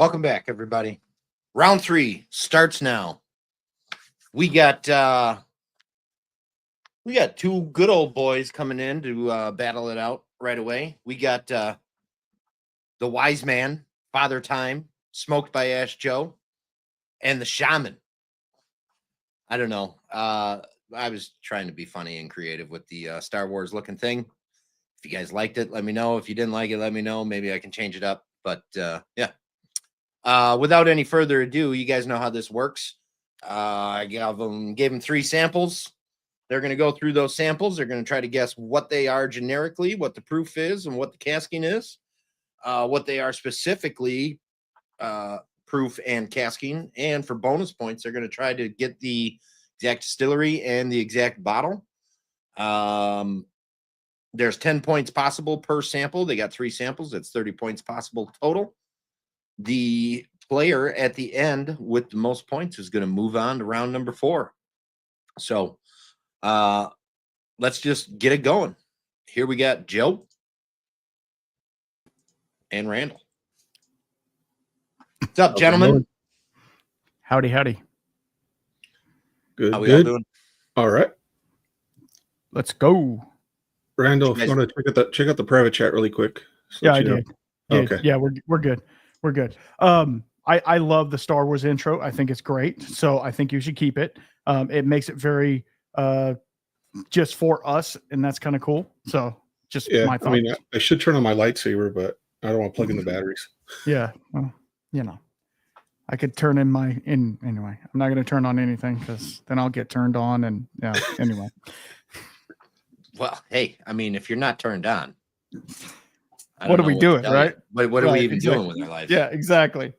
Welcome back, everybody. Round 3 starts now. We got two good old boys coming in to battle it out right away. We got the wise man, Father Time, smoked by Ash Joe, and the shaman. I don't know. I was trying to be funny and creative with the Star Wars looking thing. If you guys liked it, let me know. If you didn't like it, let me know. Maybe I can change it up. But yeah. Without any further ado, you guys know how this works. I gave them 3 samples. They're going to go through those samples. They're going to try to guess what they are generically, what the proof is, and what the casking is. What they are specifically, proof and casking. And for bonus points, they're going to try to get the exact distillery and the exact bottle. There's 10 points possible per sample. They got 3 samples. That's 30 points possible total. The player at the end with the most points is going to move on to round number 4. So let's just get it going. Here we got Joe and Randall. What's up, gentlemen? Howdy, howdy. Good. How we all doing? All right. Let's go. Randall, if you want to check out the private chat really quick. Yeah, I did. Okay. Yeah, we're good. We're good. I love the Star Wars intro. I think it's great. So I think you should keep it. It makes it very just for us, and that's kind of cool. So just my thoughts. I mean, I should turn on my lightsaber, but I don't want to plug in the batteries. Yeah. Well, you know, I could turn in anyway. I'm not going to turn on anything because then I'll get turned on. And yeah, anyway. Well, hey, I mean, if you're not turned on, what are we doing, right? What are we even doing with our life? Yeah, exactly.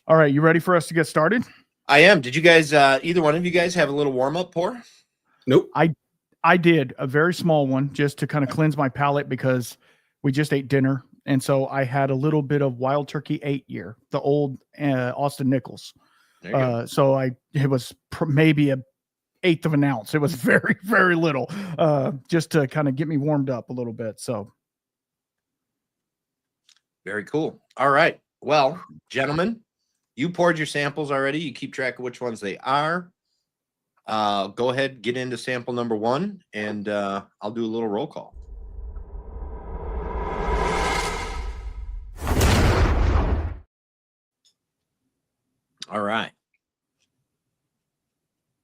All right, you ready for us to get started? I am. Did you guys, either one of you guys, have a little warm-up pour? Nope. I did a very small one just to kind of cleanse my palate because we just ate dinner. And so I had a little bit of Wild Turkey 8-year, the old Austin Nichols. So it was maybe a 1/8 of an ounce. It was very, very little, just to kind of get me warmed up a little bit. So very cool. All right. Well, gentlemen, you poured your samples already. You keep track of which ones they are. Go ahead, get into sample number 1, and I'll do a little roll call. All right.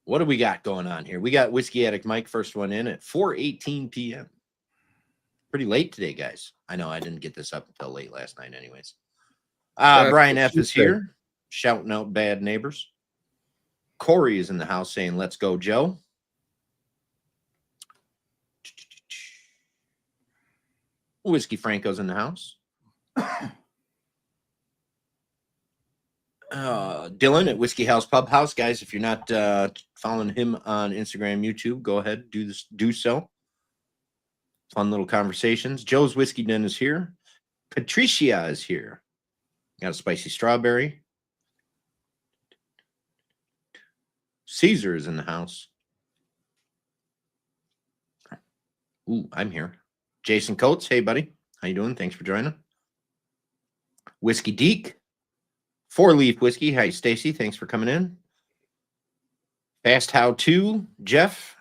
What do we got going on here? We got Whiskey Addict Mike, first one in at 4:18 p.m. Pretty late today, guys. I know I didn't get this up until late last night anyways. Brian F. is here, shouting out bad neighbors. Corey is in the house saying, let's go, Joe. Whiskey Franco's in the house. Dylan at Whiskey House Pub House, guys. If you're not following him on Instagram, YouTube, go ahead, do so. Fun little conversations. Joe's Whiskey Den is here. Patricia is here. Got a spicy strawberry. Caesar is in the house. Ooh, I'm here. Jason Coates, hey buddy, how you doing? Thanks for joining. Whiskey Deek. 4-Leaf Whiskey. Hi, Stacy. Thanks for coming in. Fast How To, Jeff.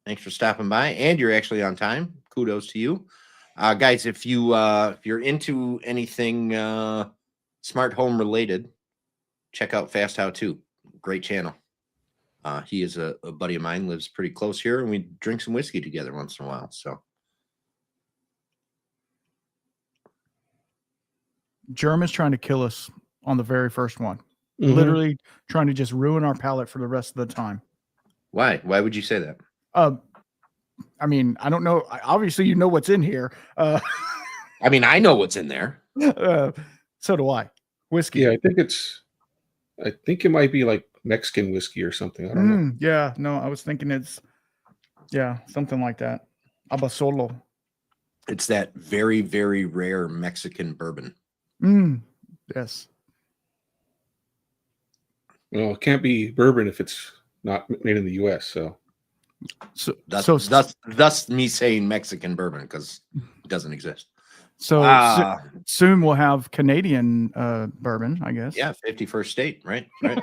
Thanks for stopping by. And you're actually on time. Kudos to you. Guys, if you're into anything smart home related, check out Fast How To. Great channel. He is a buddy of mine, lives pretty close here, and we drink some whiskey together once in a while. So Germ is trying to kill us on the very first one. Mm-hmm. Literally trying to just ruin our palate for the rest of the time. Why? Why would you say that? I mean, I don't know. Obviously, you know what's in here. I mean, I know what's in there. So do I. Whiskey. Yeah, I think it might be like Mexican whiskey or something. I don't know. Yeah, no, I was thinking it's something like that. Abasolo. It's that very, very rare Mexican bourbon. Yes. Well, it can't be bourbon if it's not made in the U.S. So thus me saying Mexican bourbon because it doesn't exist. So soon we'll have Canadian bourbon, I guess. Yeah, 51st state, right? Right.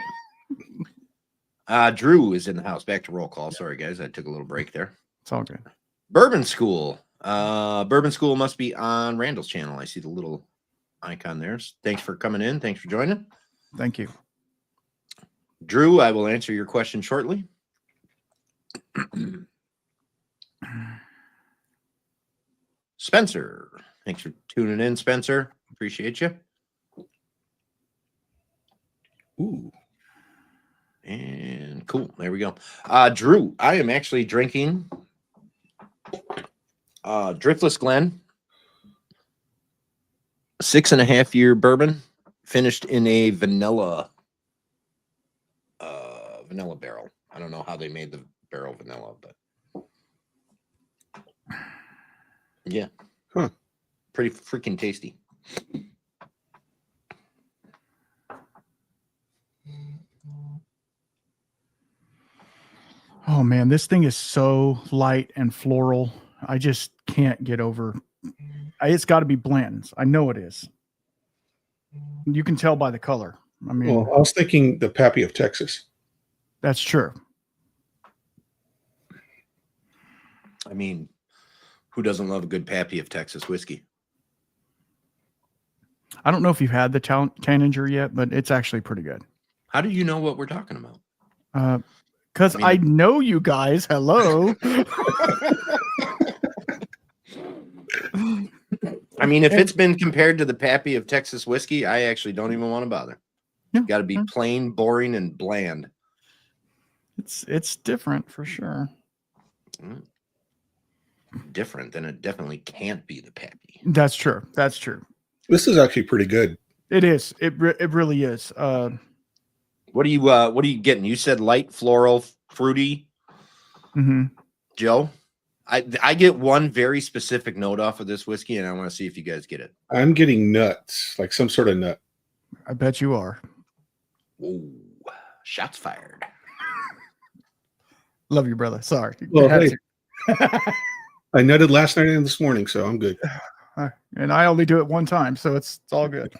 Drew is in the house. Back to roll call. Sorry, guys. I took a little break there. It's all good. Bourbon School. Bourbon School must be on Randall's channel. I see the little icon there. Thanks for coming in. Thanks for joining. Thank you. Drew, I will answer your question shortly. Spencer. Thanks for tuning in, Spencer. Appreciate you. Ooh. And cool. There we go. Drew, I am actually drinking Driftless Glen, 6.5-year bourbon, finished in a vanilla barrel. I don't know how they made the barrel vanilla, but yeah, pretty freaking tasty. Oh man, this thing is so light and floral. I just can't get over. It's got to be Blanton's. I know it is. You can tell by the color. I mean, Well, I was thinking the Pappy of Texas. that's true. I mean, who doesn't love a good Pappy of Texas whiskey? I don't know if you've had the Tanninger yet, but it's actually pretty good. How do you know what we're talking about? Because I know you guys. Hello. I mean, if it's been compared to the Pappy of Texas whiskey, I actually don't even want to bother. Yeah, got to be plain, boring, and bland. It's different for sure. Different, then it definitely can't be the Pappy. That's true. That's true. This is actually pretty good. It is. It really is. What are you getting? You said light, floral, fruity. Mm-hmm. Joe, I get one very specific note off of this whiskey, and I want to see if you guys get it. I'm getting nuts, like some sort of nut. I bet you are. Whoa, shots fired. Love you, brother. Sorry. Well, hey, I nutted last night and this morning, so I'm good. And I only do it one time, so it's all good.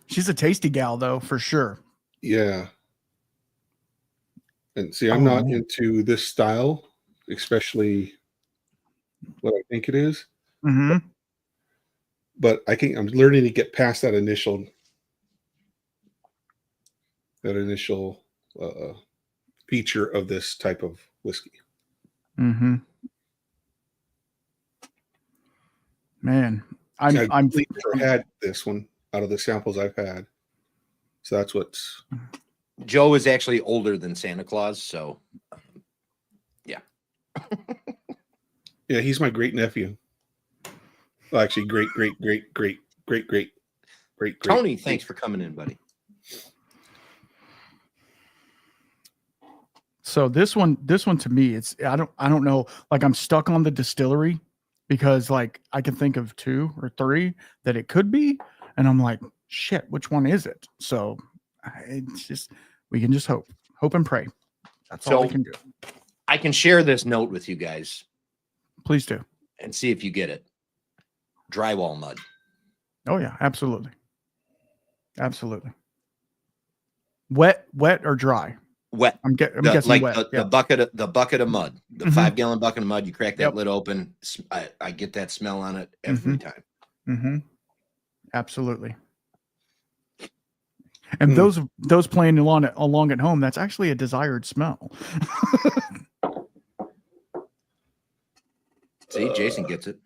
She's a tasty gal, though, for sure. Yeah. And see, I'm not into this style, especially what I think it is. Mm-hmm. But I'm learning to get past that initial feature of this type of whiskey. Mm-hmm. Man, I've never had this one out of the samples I've had. So that's what's. Joe is actually older than Santa Claus, so yeah. Yeah, he's my great nephew. Well, actually, great. Tony, thanks for coming in, buddy. So this one to me, it's I don't know. Like I'm stuck on the distillery because like I can think of 2 or 3 that it could be, and I'm like, shit, which one is it? So it's just we can just hope and pray. That's all we can do. I can share this note with you guys. Please do. And see if you get it. Drywall mud. Oh yeah, absolutely. Absolutely. Wet or dry? Wet. I'm guessing like wet. The bucket of mud, the 5-gallon bucket of mud. You crack that lid open. I get that smell on it every time. Mm-hmm. Absolutely. And those playing along at home, that's actually a desired smell. See, Jason gets it.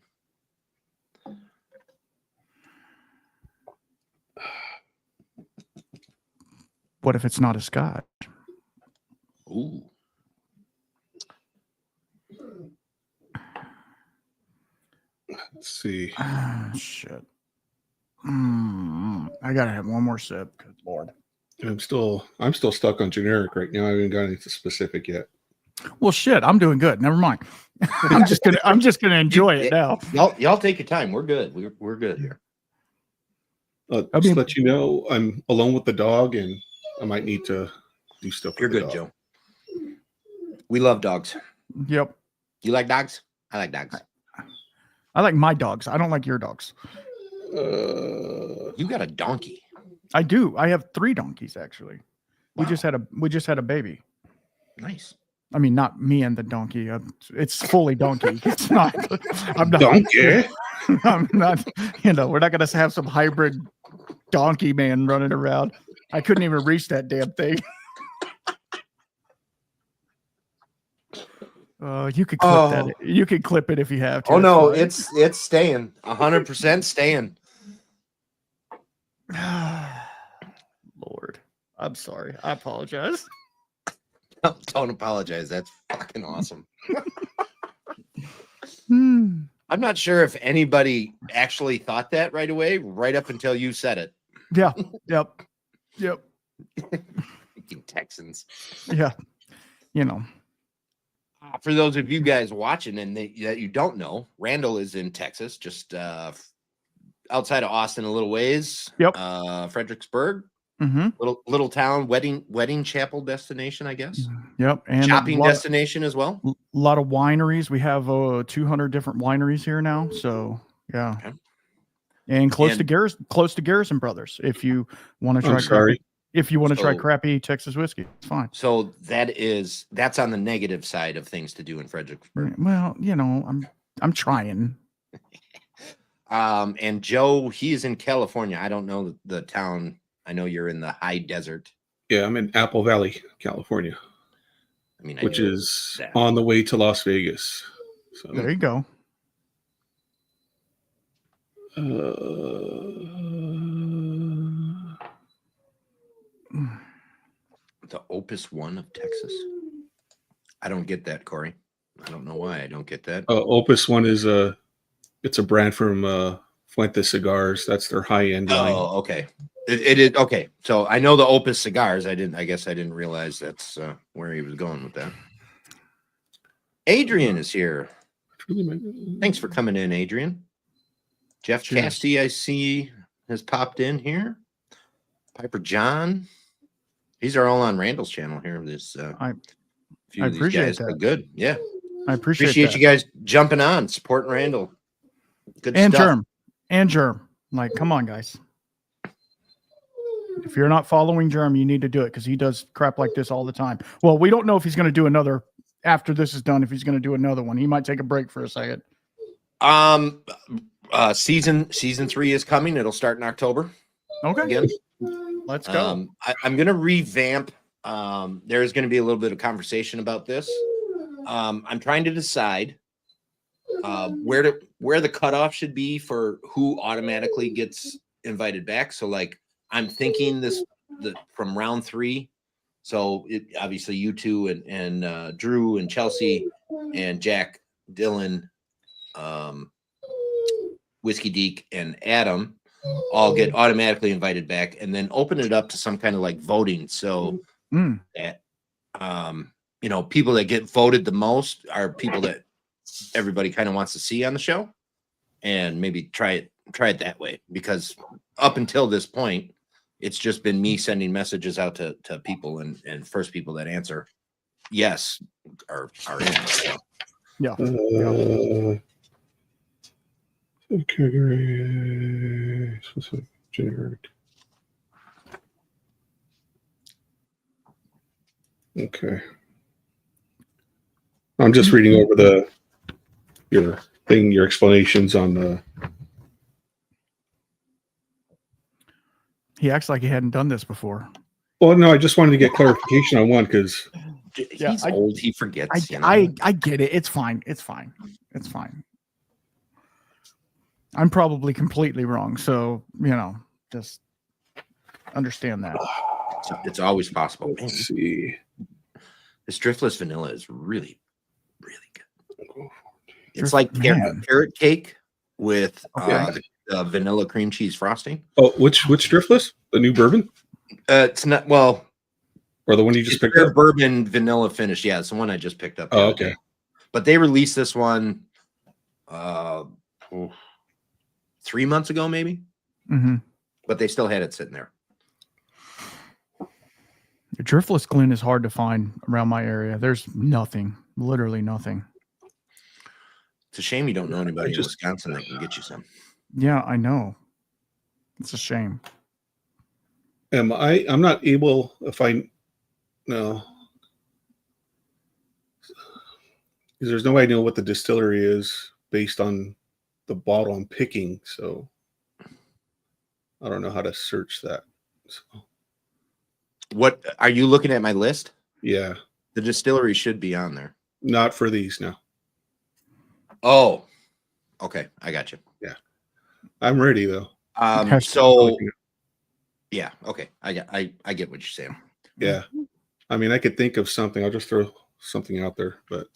What if it's not a Scotch? Ooh. Let's see. Shit. I gotta have one more sip. Good Lord. I'm still stuck on generic right now. I haven't got into specific yet. Well, shit, I'm doing good. Never mind. I'm just gonna enjoy it now. Y'all take your time. We're good. We're good here. Just to let you know, I'm alone with the dog, and I might need to do stuff. You're with good, the dog. Joe. We love dogs. Yep. You like dogs? I like dogs. I like my dogs. I don't like your dogs. You got a donkey. I do. I have 3 donkeys actually. Wow. We just had a baby. Nice. I mean, not me and the donkey. It's fully donkey. It's not. I'm not. Donkey. I'm not. You know, we're not gonna have some hybrid donkey man running around. I couldn't even reach that damn thing. You could clip that. You could clip it if you have to. Oh no, fine. it's staying. 100% staying. Lord, I'm sorry. I apologize. Don't apologize. That's fucking awesome. Hmm. I'm not sure if anybody actually thought that right away, right up until you said it. Yeah. Yep. Fucking Texans. Yeah. You know. For those of you guys watching and that you don't know, Randall is in Texas, just outside of Austin, a little ways. Yep. Fredericksburg, Mm-hmm. little town, wedding chapel destination, I guess. Yep. And Shopping destination as well. A lot of wineries. We have 200 different wineries here now. So yeah. Okay. And close to Garrison Brothers. If you want to try try crappy Texas whiskey, it's fine. So that's on the negative side of things to do in Fredericksburg. Well, you know, I'm trying. And Joe, he is in California. I don't know the town. I know you're in the high desert. Yeah, I'm in Apple Valley, California. I mean, which is on the way to Las Vegas. So there you go. The Opus One of Texas. I don't get that, Corey. I don't know why I don't get that. Opus One is it's a brand from Fuente Cigars. That's their high end line. Oh, okay. It is okay. So I know the Opus cigars. I guess I didn't realize that's where he was going with that. Adrian is here. Thanks for coming in, Adrian. Jeff Casty, I see, has popped in here. Piper John. These are all on Randall's channel here. This I appreciate that. Good. Yeah. I appreciate you guys jumping on, supporting Randall. Good stuff. Germ. Like, come on, guys. If you're not following Germ, you need to do it because he does crap like this all the time. Well, we don't know if he's going to do another after this is done. If he's going to do another one, he might take a break for a second. Season 3 is coming. It'll start in October. Okay. Again. Let's go. I'm going to revamp. There's going to be a little bit of conversation about this. I'm trying to decide where the cutoff should be for who automatically gets invited back. So, like, I'm thinking from round 3. So, obviously, you two and Drew and Chelsea and Jack, Dylan, Whiskey Deke, and Adam all get automatically invited back, and then open it up to some kind of like voting. So that people that get voted the most are people that everybody kind of wants to see on the show, and maybe try it that way. Because up until this point, it's just been me sending messages out to people, and first people that answer yes are in. So. Yeah. Category generic. Okay. I'm just reading over your explanations on the. He acts like he hadn't done this before. Well, no, I just wanted to get clarification on one because he's old. He forgets. I get it. It's fine. I'm probably completely wrong. So, just understand that. It's always possible. Let's see. This driftless vanilla is really, really good. It's like carrot cake with the vanilla cream cheese frosting. Oh, which driftless? The new bourbon? It's not, well, or the one you just picked up? Bourbon vanilla finish. Yeah, it's the one I just picked up. Oh, okay. But they released this one 3 months ago, maybe. Mm-hmm. But they still had it sitting there. Driftless Glen is hard to find around my area. There's nothing, literally nothing. It's a shame you don't know anybody in just- Wisconsin that can get you some. Yeah, I know. It's a shame. I'm not able, no. Because there's no way I know what the distillery is based on the bottle I'm picking, so I don't know how to search that. So, What are you looking at my list? yeah, The distillery should be on there. not for these now. Oh, okay. I got you. I'm ready though. So yeah, okay. I get what you're saying. Yeah, I mean, I could think of something. I'll just throw something out there, but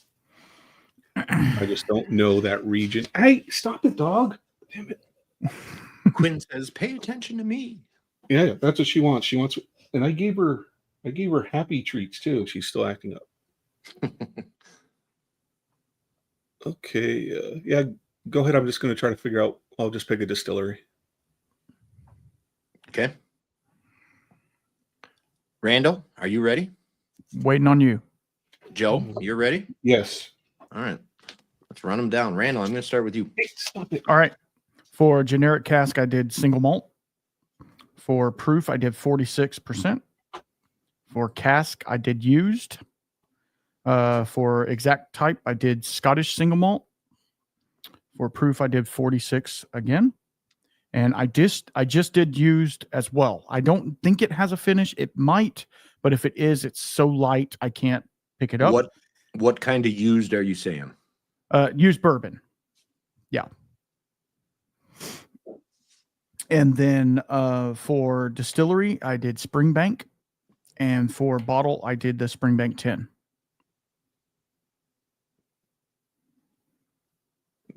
I just don't know that region. Hey, stop it, dog! Damn it! Quinn says, "Pay attention to me." Yeah, that's what she wants. She wants, and I gave her happy treats too. She's still acting up. Okay, yeah, go ahead. I'm just going to try to figure out. I'll just pick a distillery. Okay. Randall, are you ready? Waiting on you. Joe, you're ready? Yes. All right. Let's run them down. Randall, I'm going to start with you. Hey, stop it. All right. For generic cask, I did single malt. For proof, I did 46%. For cask, I did used. For exact type, I did Scottish single malt. For proof, I did 46 again. And I just did used as well. I don't think it has a finish. It might, but if it is, it's so light I can't pick it up. What kind of used are you saying? Used bourbon. Yeah. And then for distillery, I did Springbank. And for bottle, I did the Springbank 10.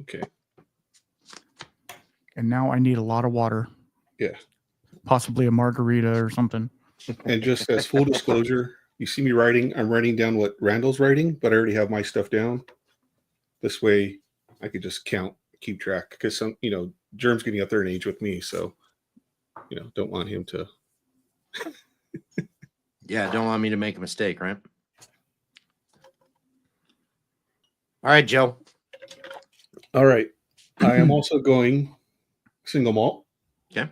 Okay. And now I need a lot of water. Yeah. Possibly a margarita or something. And just as full disclosure, you see me writing. I'm writing down what Randall's writing, but I already have my stuff down. This way, I could just keep track, because some, Germ's getting up there in age with me, so don't want him to. Yeah, don't want me to make a mistake, right? All right, Joe. All right. I am also going single malt. Okay.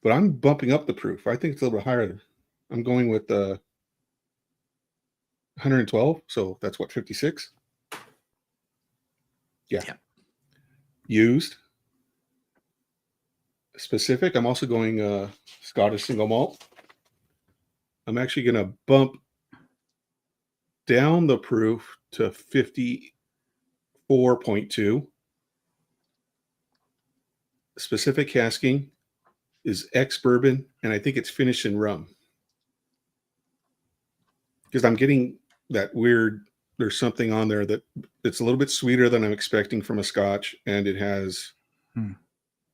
But I'm bumping up the proof. I think it's a little bit higher. I'm going with 112. So that's what, 56? Yeah. Used. Specific. I'm also going Scottish single malt. I'm actually going to bump down the proof to 54.2. Specific casking is ex-bourbon, and I think it's finished in rum. Because I'm getting that weird, there's something on there that it's a little bit sweeter than I'm expecting from a Scotch, and it has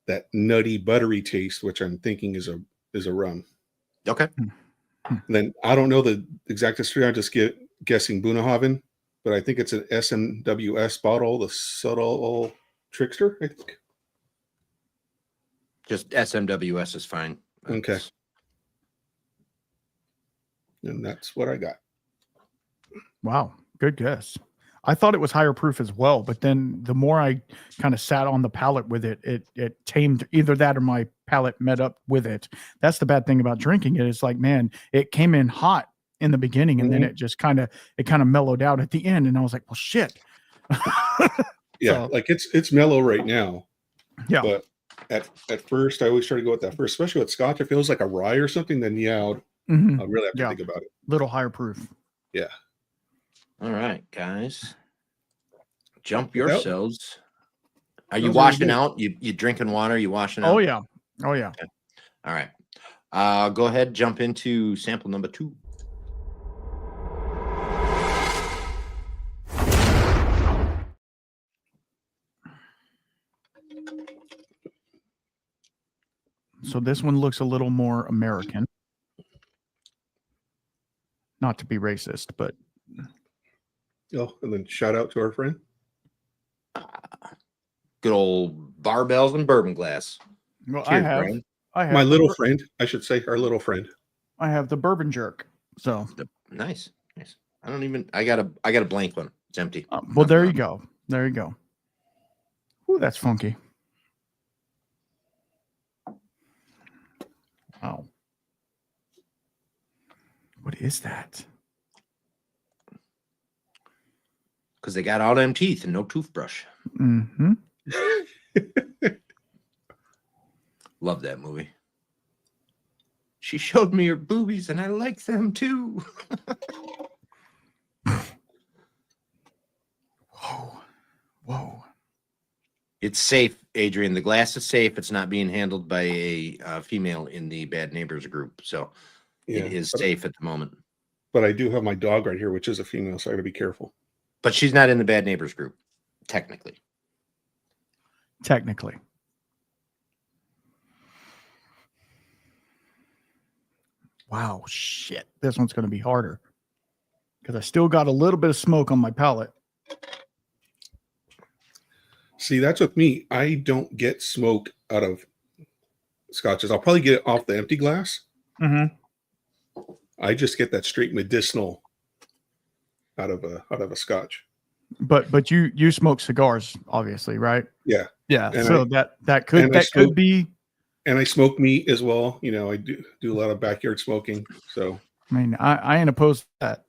that nutty, buttery taste, which I'm thinking is a rum. Okay. And then I don't know the exact history. I'm just guessing Bunnahaven, but I think it's an SMWS bottle, the Subtle Trickster, I think. Just SMWS is fine. Okay. And that's what I got. Wow. Good guess. I thought it was higher proof as well, but then the more I kind of sat on the palate with it, it tamed either that or my palate met up with it. That's the bad thing about drinking it. It's like, man, it came in hot in the beginning and then it just kind of mellowed out at the end. And I was like, well, shit. Yeah. So, like it's mellow right now. Yeah. But at first, I always try to go with that first, especially with Scotch. It feels like a rye or something. Then I'll really have to think about it. Little higher proof. Yeah. All right, guys. Jump yourselves. Are you washing out? You drinking water? You washing out? Oh, yeah. Oh, yeah. Okay. All right. Go ahead. Jump into sample number 2. So this one looks a little more American. Not to be racist, but. Oh, and then shout out to our friend. Good old barbells and bourbon glass. Well, Cheers, I have Brian. My little friend, I should say, our little friend. I have the bourbon jerk. So Nice. I got a blank one. It's empty. well, there you go. There you go. Ooh, that's funky. Wow. What is that? Because they got all them teeth and no toothbrush. Mm-hmm. Love that movie. She showed me her boobies and I like them too. Whoa. It's safe, Adrian. The glass is safe. It's not being handled by a female in the Bad Neighbors group. So it is safe at the moment. But I do have my dog right here, which is a female, so I gotta be careful. But she's not in the Bad Neighbors group, technically. Wow, shit. This one's going to be harder because I still got a little bit of smoke on my palate. See, that's with me. I don't get smoke out of scotches. I'll probably get it off the empty glass. Mm-hmm. I just get that straight medicinal out of a scotch. But you smoke cigars, obviously, right? Yeah. And so that could be. And I smoke meat as well. You know, I do a lot of backyard smoking. So I mean, I ain't opposed to that.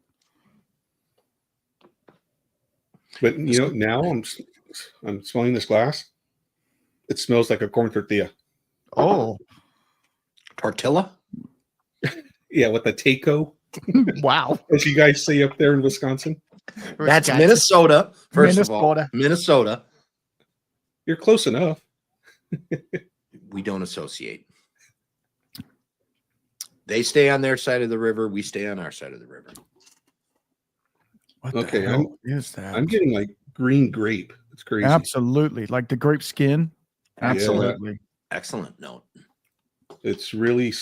But you know, now I'm smelling this glass. It smells like a corn tortilla. Oh, tortilla? Yeah, with the taco. Wow. As you guys say up there in Wisconsin. That's Minnesota. First of all, Minnesota. You're close enough. We don't associate. They stay on their side of the river. We stay on our side of the river. What the hell is that? I'm getting like green grape. It's crazy. Absolutely. Like the grape skin. Absolutely. Yeah. Excellent note. It's pretty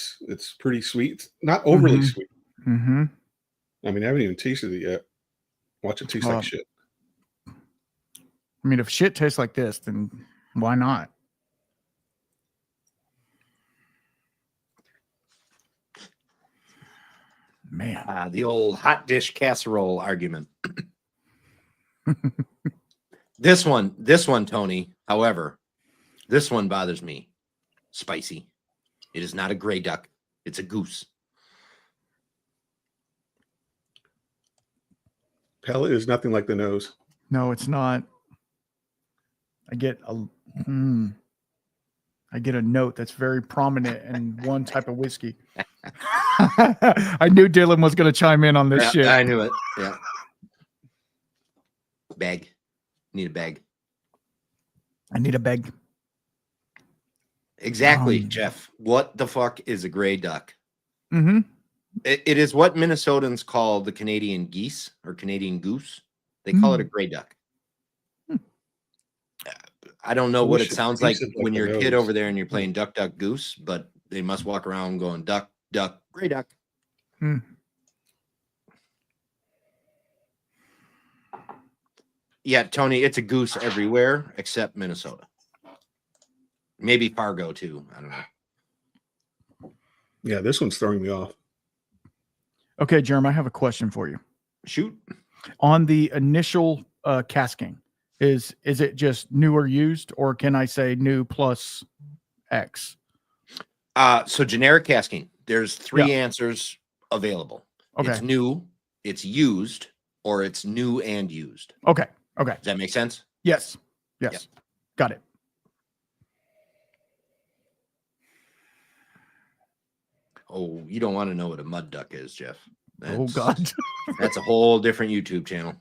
sweet. It's not overly sweet. Mm-hmm. I mean, I haven't even tasted it yet. Watch it taste like shit. I mean, if shit tastes like this, then why not? Man. The old hot dish casserole argument. This one, Tony, however, this one bothers me. Spicy. It is not a gray duck. It's a goose. Palate is nothing like the nose. No, it's not. I get a note that's very prominent in one type of whiskey. I knew Dylan was going to chime in on this shit. I knew it. Yeah. Bag. Need a bag. I need a bag. Exactly, Jeff. What the fuck is a gray duck? Mm-hmm. It is what Minnesotans call the Canadian geese or Canadian goose. They call it a gray duck. I don't know what it sounds like when you're a kid over there and you're playing duck, duck, goose, but they must walk around going duck, duck, gray duck. Yeah, Tony, it's a goose everywhere except Minnesota. Maybe Fargo too. I don't know. Yeah, this one's throwing me off. Okay, Jerem, I have a question for you. Shoot. On the initial casking, is it just new or used, or can I say new plus X? So generic casking, there's three answers available. Okay. It's new, it's used, or it's new and used. Okay. Does that make sense? Yes. Yep. Got it. Oh, you don't want to know what a mud duck is, Jeff. Oh, God. That's a whole different YouTube channel.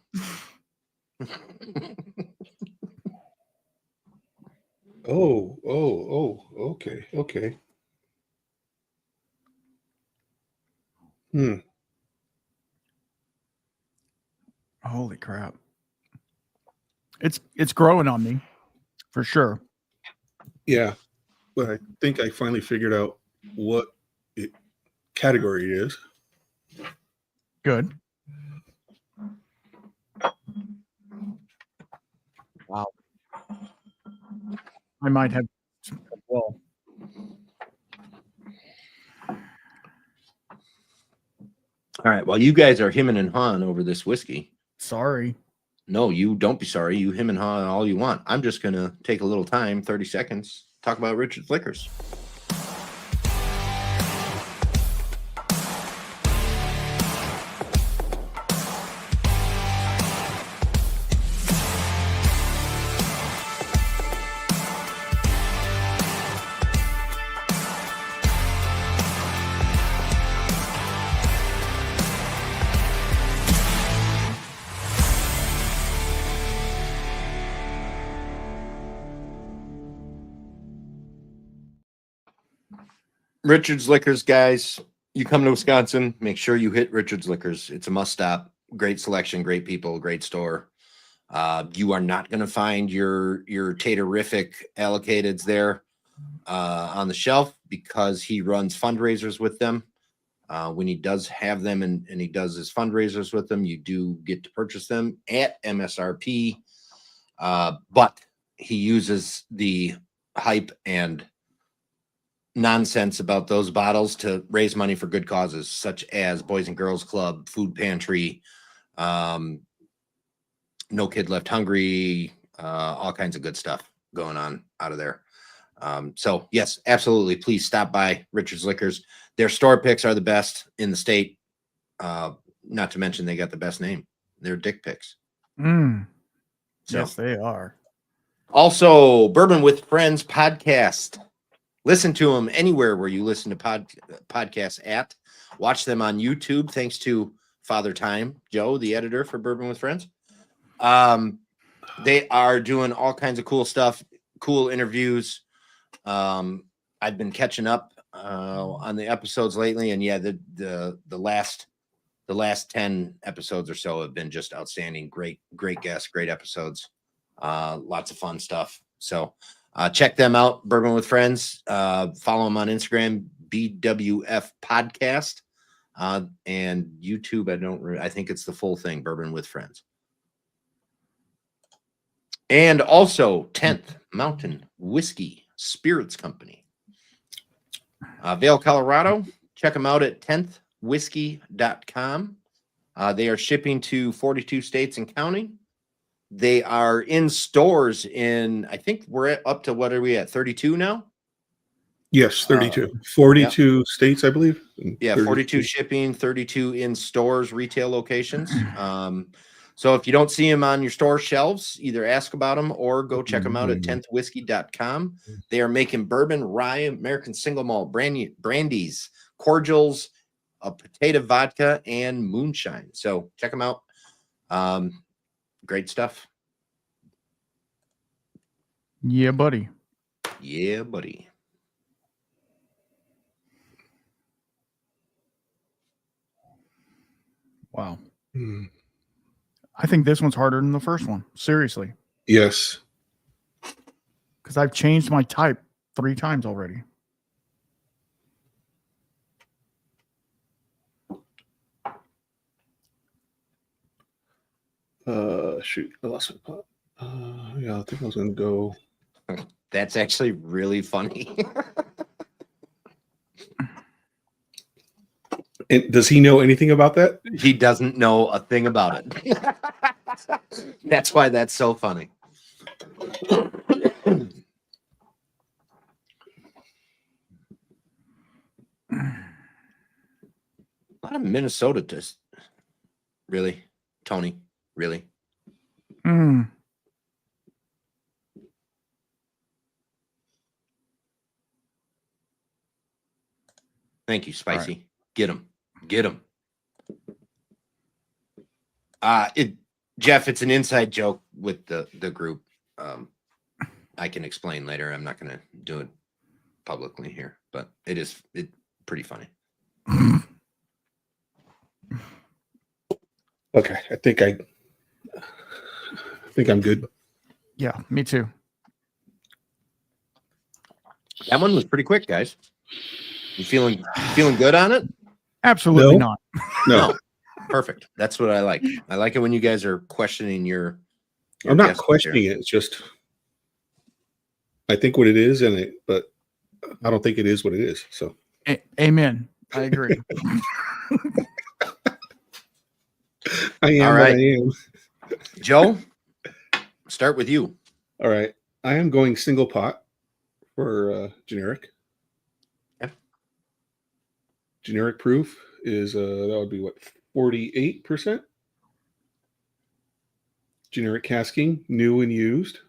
Okay. Holy crap. It's growing on me for sure. Yeah. But I think I finally figured out what category it is. Good. Wow. I might have well. All right. Well, you guys are hemming and hawing over this whiskey. Sorry. No, you don't be sorry. You hem and haw all you want. I'm just going to take a little time, 30 seconds, talk about Richard's Liquors. Richard's Liquors, guys. You come to Wisconsin, make sure you hit Richard's Liquors. It's a must stop. Great selection, great people, great store. You are not going to find your Taterific allocateds there on the shelf because he runs fundraisers with them. When he does have them and he does his fundraisers with them, you do get to purchase them at MSRP. But he uses the hype and nonsense about those bottles to raise money for good causes, such as Boys and Girls Club, Food Pantry, No Kid Left Hungry, all kinds of good stuff going on out of there. So yes, absolutely. Please stop by Richard's Liquors. Their store picks are the best in the state. Not to mention they got the best name. They're Dick Picks. So, Yes, they are. Also, Bourbon with Friends podcast. Listen to them anywhere where you listen to podcasts at. Watch them on YouTube. Thanks to Father Time, Joe, the editor for Bourbon with Friends. They are doing all kinds of cool stuff, cool interviews. I've been catching up on the episodes lately, and yeah, the last 10 episodes or so have been just outstanding. Great guests, great episodes. Lots of fun stuff. So check them out, Bourbon with Friends. Follow them on Instagram, BWF Podcast, and YouTube. I think it's the full thing, Bourbon with Friends. And also 10th Mountain Whiskey Spirits Company, Vail, Colorado. Check them out at 10thwhiskey.com. They are shipping to 42 states and counting. They are in stores I think we're up to, what are we at, 32 now? Yes, 32. 42 states, I believe. Yeah, 42 shipping, 32 in stores, retail locations. So if you don't see them on your store shelves, either ask about them or go check them out at 10thwhiskey.com. They are making bourbon, rye, American single malt, brandies, cordials, potato vodka, and moonshine. So check them out. Great stuff. Yeah, buddy. Yeah, buddy. Wow. I think this one's harder than the first one. Seriously. Yes. Because I've changed my type 3 times already. Shoot, I lost my pot. Yeah, I think I was gonna go. That's actually really funny. And does he know anything about that? He doesn't know a thing about it. That's why that's so funny. A lot of Minnesota just really, Tony, really. Thank you, Spicy. Right. Get him. Jeff, it's an inside joke with the group. I can explain later. I'm not going to do it publicly here, but it's pretty funny. Okay, I think I'm good. Yeah, me too. That one was pretty quick, guys. You feeling good on it? Absolutely not. No. Perfect. That's what I like. I like it when you guys are questioning your I'm not questioning it. It's just I think what it is, but I don't think it is what it is. So amen. I agree. I am All what right. I am. Joe, start with you. All right. I am going single pot for generic. Yep. Generic proof is that would be what, 48%. Generic casking, new and used.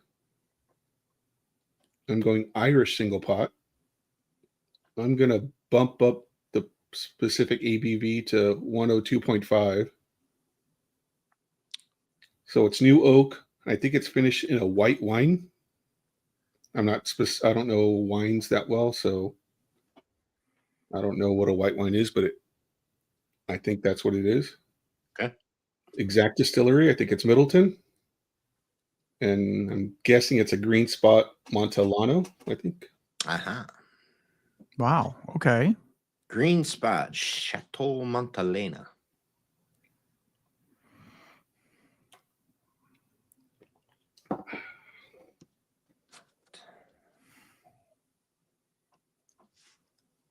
I'm going Irish single pot. I'm going to bump up the specific ABV to 102.5. So it's new oak. I think it's finished in a white wine. I don't know wines that well, so I don't know what a white wine is, but I think that's what it is. Okay. Exact distillery. I think it's Middleton. And I'm guessing it's a Green Spot Montellano, I think. Uh-huh. Wow. Okay. Green Spot, Chateau Montalena.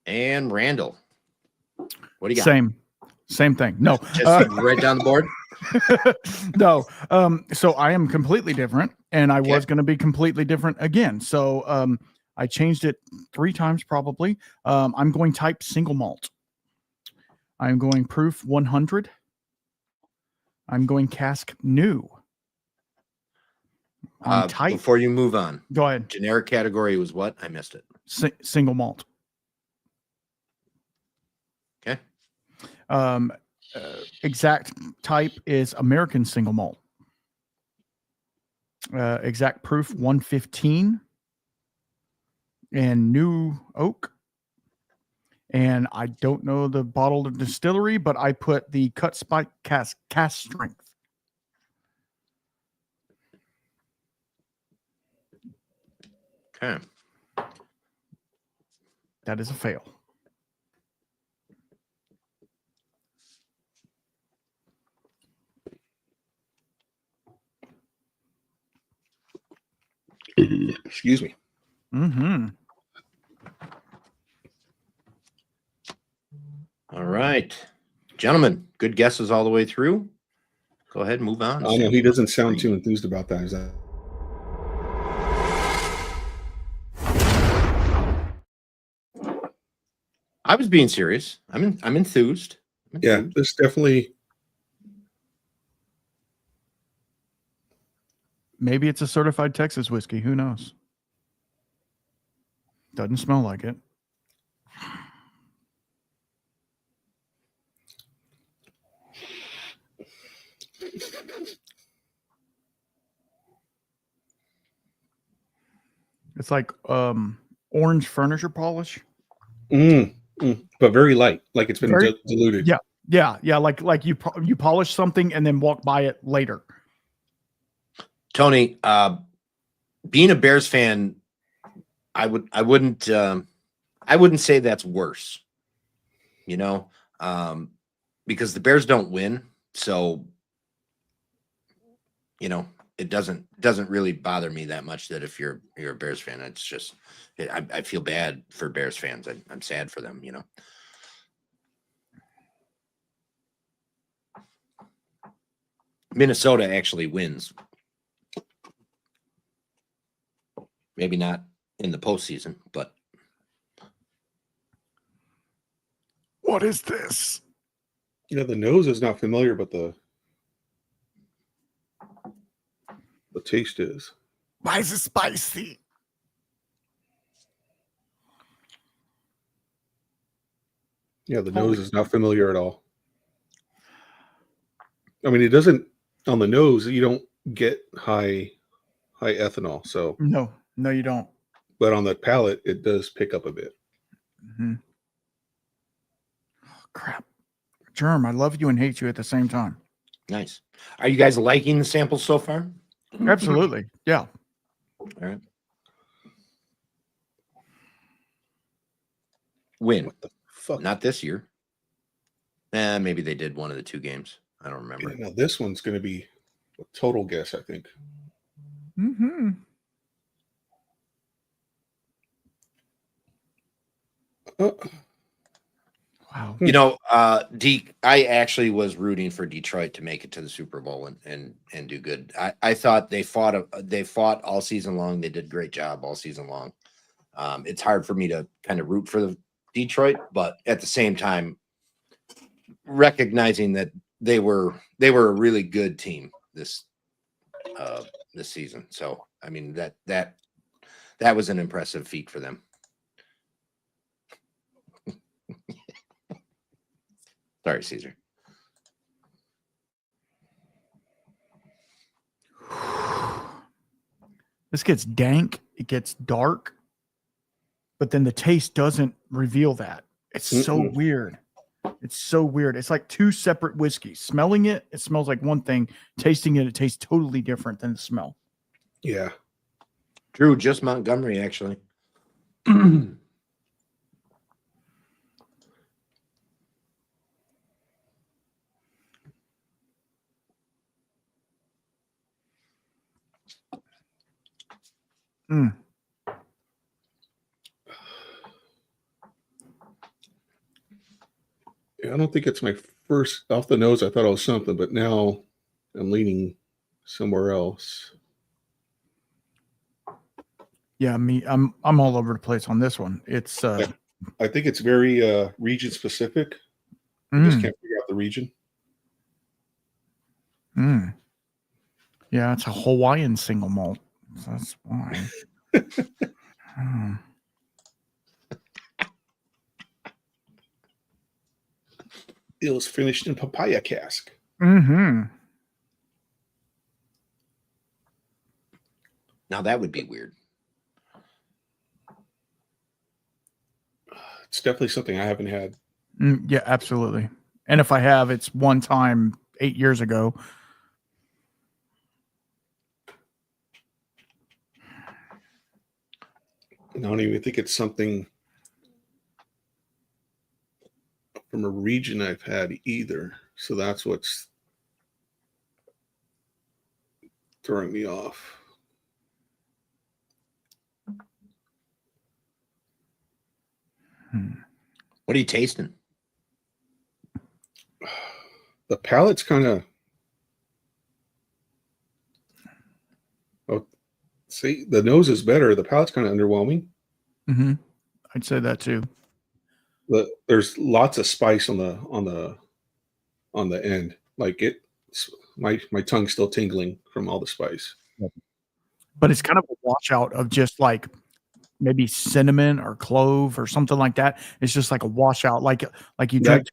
And Randall. What do you got? Same thing. No. Just right down the board. No. So I am completely different, and I was Okay. going to be completely different again. So I changed it 3 times probably. I'm going type single malt. I'm going proof 100. I'm going cask new. On type. Before you move on, Go ahead. generic category was what? I missed it. Single malt. Okay. Exact type is American single malt. Exact proof 115 and new oak. And I don't know the bottle of distillery, but I put the cut spike cast strength. Okay. That is a fail. Excuse me. Mm-hmm. All right. Gentlemen, good guesses all the way through. Go ahead and move on. Oh, no, he doesn't sound too enthused about that. Is that? I was being serious. I'm enthused. Yeah, this definitely. Maybe it's a certified Texas whiskey. Who knows? Doesn't smell like it. It's like orange furniture polish. But very light, like it's been diluted. Yeah. Like you polish something and then walk by it later. Tony, being a Bears fan, I wouldn't say that's worse. You know, because the Bears don't win, so you know it doesn't really bother me that much that if you're a Bears fan, it's just I feel bad for Bears fans. I'm sad for them. You know. Minnesota actually wins. Maybe not in the postseason, but What is this? You know, the nose is not familiar, but the taste is. Why is it spicy? Yeah, the nose is not familiar at all. I mean, it doesn't on the nose. You don't get high ethanol. So No, you don't. but on the palate, it does pick up a bit. Mm-hmm. Oh, crap, Germ. I love you and hate you at the same time. nice. Are you guys liking the samples so far? Absolutely, yeah. All right. Win. What the fuck? Not this year. Maybe they did one of the 2 games. I don't remember. Yeah, now this one's going to be a total guess, I think. Mm-hmm. Wow. You know, I actually was rooting for Detroit to make it to the Super Bowl and do good. I thought they fought all season long. They did a great job all season long. It's hard for me to kind of root for the Detroit, but at the same time, recognizing that they were a really good team this season. So I mean that was an impressive feat for them. Sorry, Caesar. This gets dank. It gets dark. But then the taste doesn't reveal that. It's so weird. It's so weird. It's like two separate whiskeys. Smelling it, it smells like one thing. Tasting it, it tastes totally different than the smell. Yeah. Drew, just Montgomery, actually. Mm. Yeah, I don't think it's my first off the nose. I thought it was something, but now I'm leaning somewhere else. Yeah, I'm all over the place on this one. It's I think it's very region specific. I just can't figure out the region. Yeah, it's a Hawaiian single malt. So that's why. It was finished in papaya cask. Mm-hmm. Now that would be weird. It's definitely something I haven't had. Yeah, absolutely. And if I have, it's one time 8 years ago. I don't even think it's something from a region I've had either. So that's what's throwing me off. What are you tasting? The palate's kind of. Oh, see, the nose is better. The palate's kind of underwhelming. Mm-hmm. I'd say that too. There's lots of spice on the end. Like my tongue's still tingling from all the spice. But it's kind of a washout of just like maybe cinnamon or clove or something like that. It's just like a washout, like you drank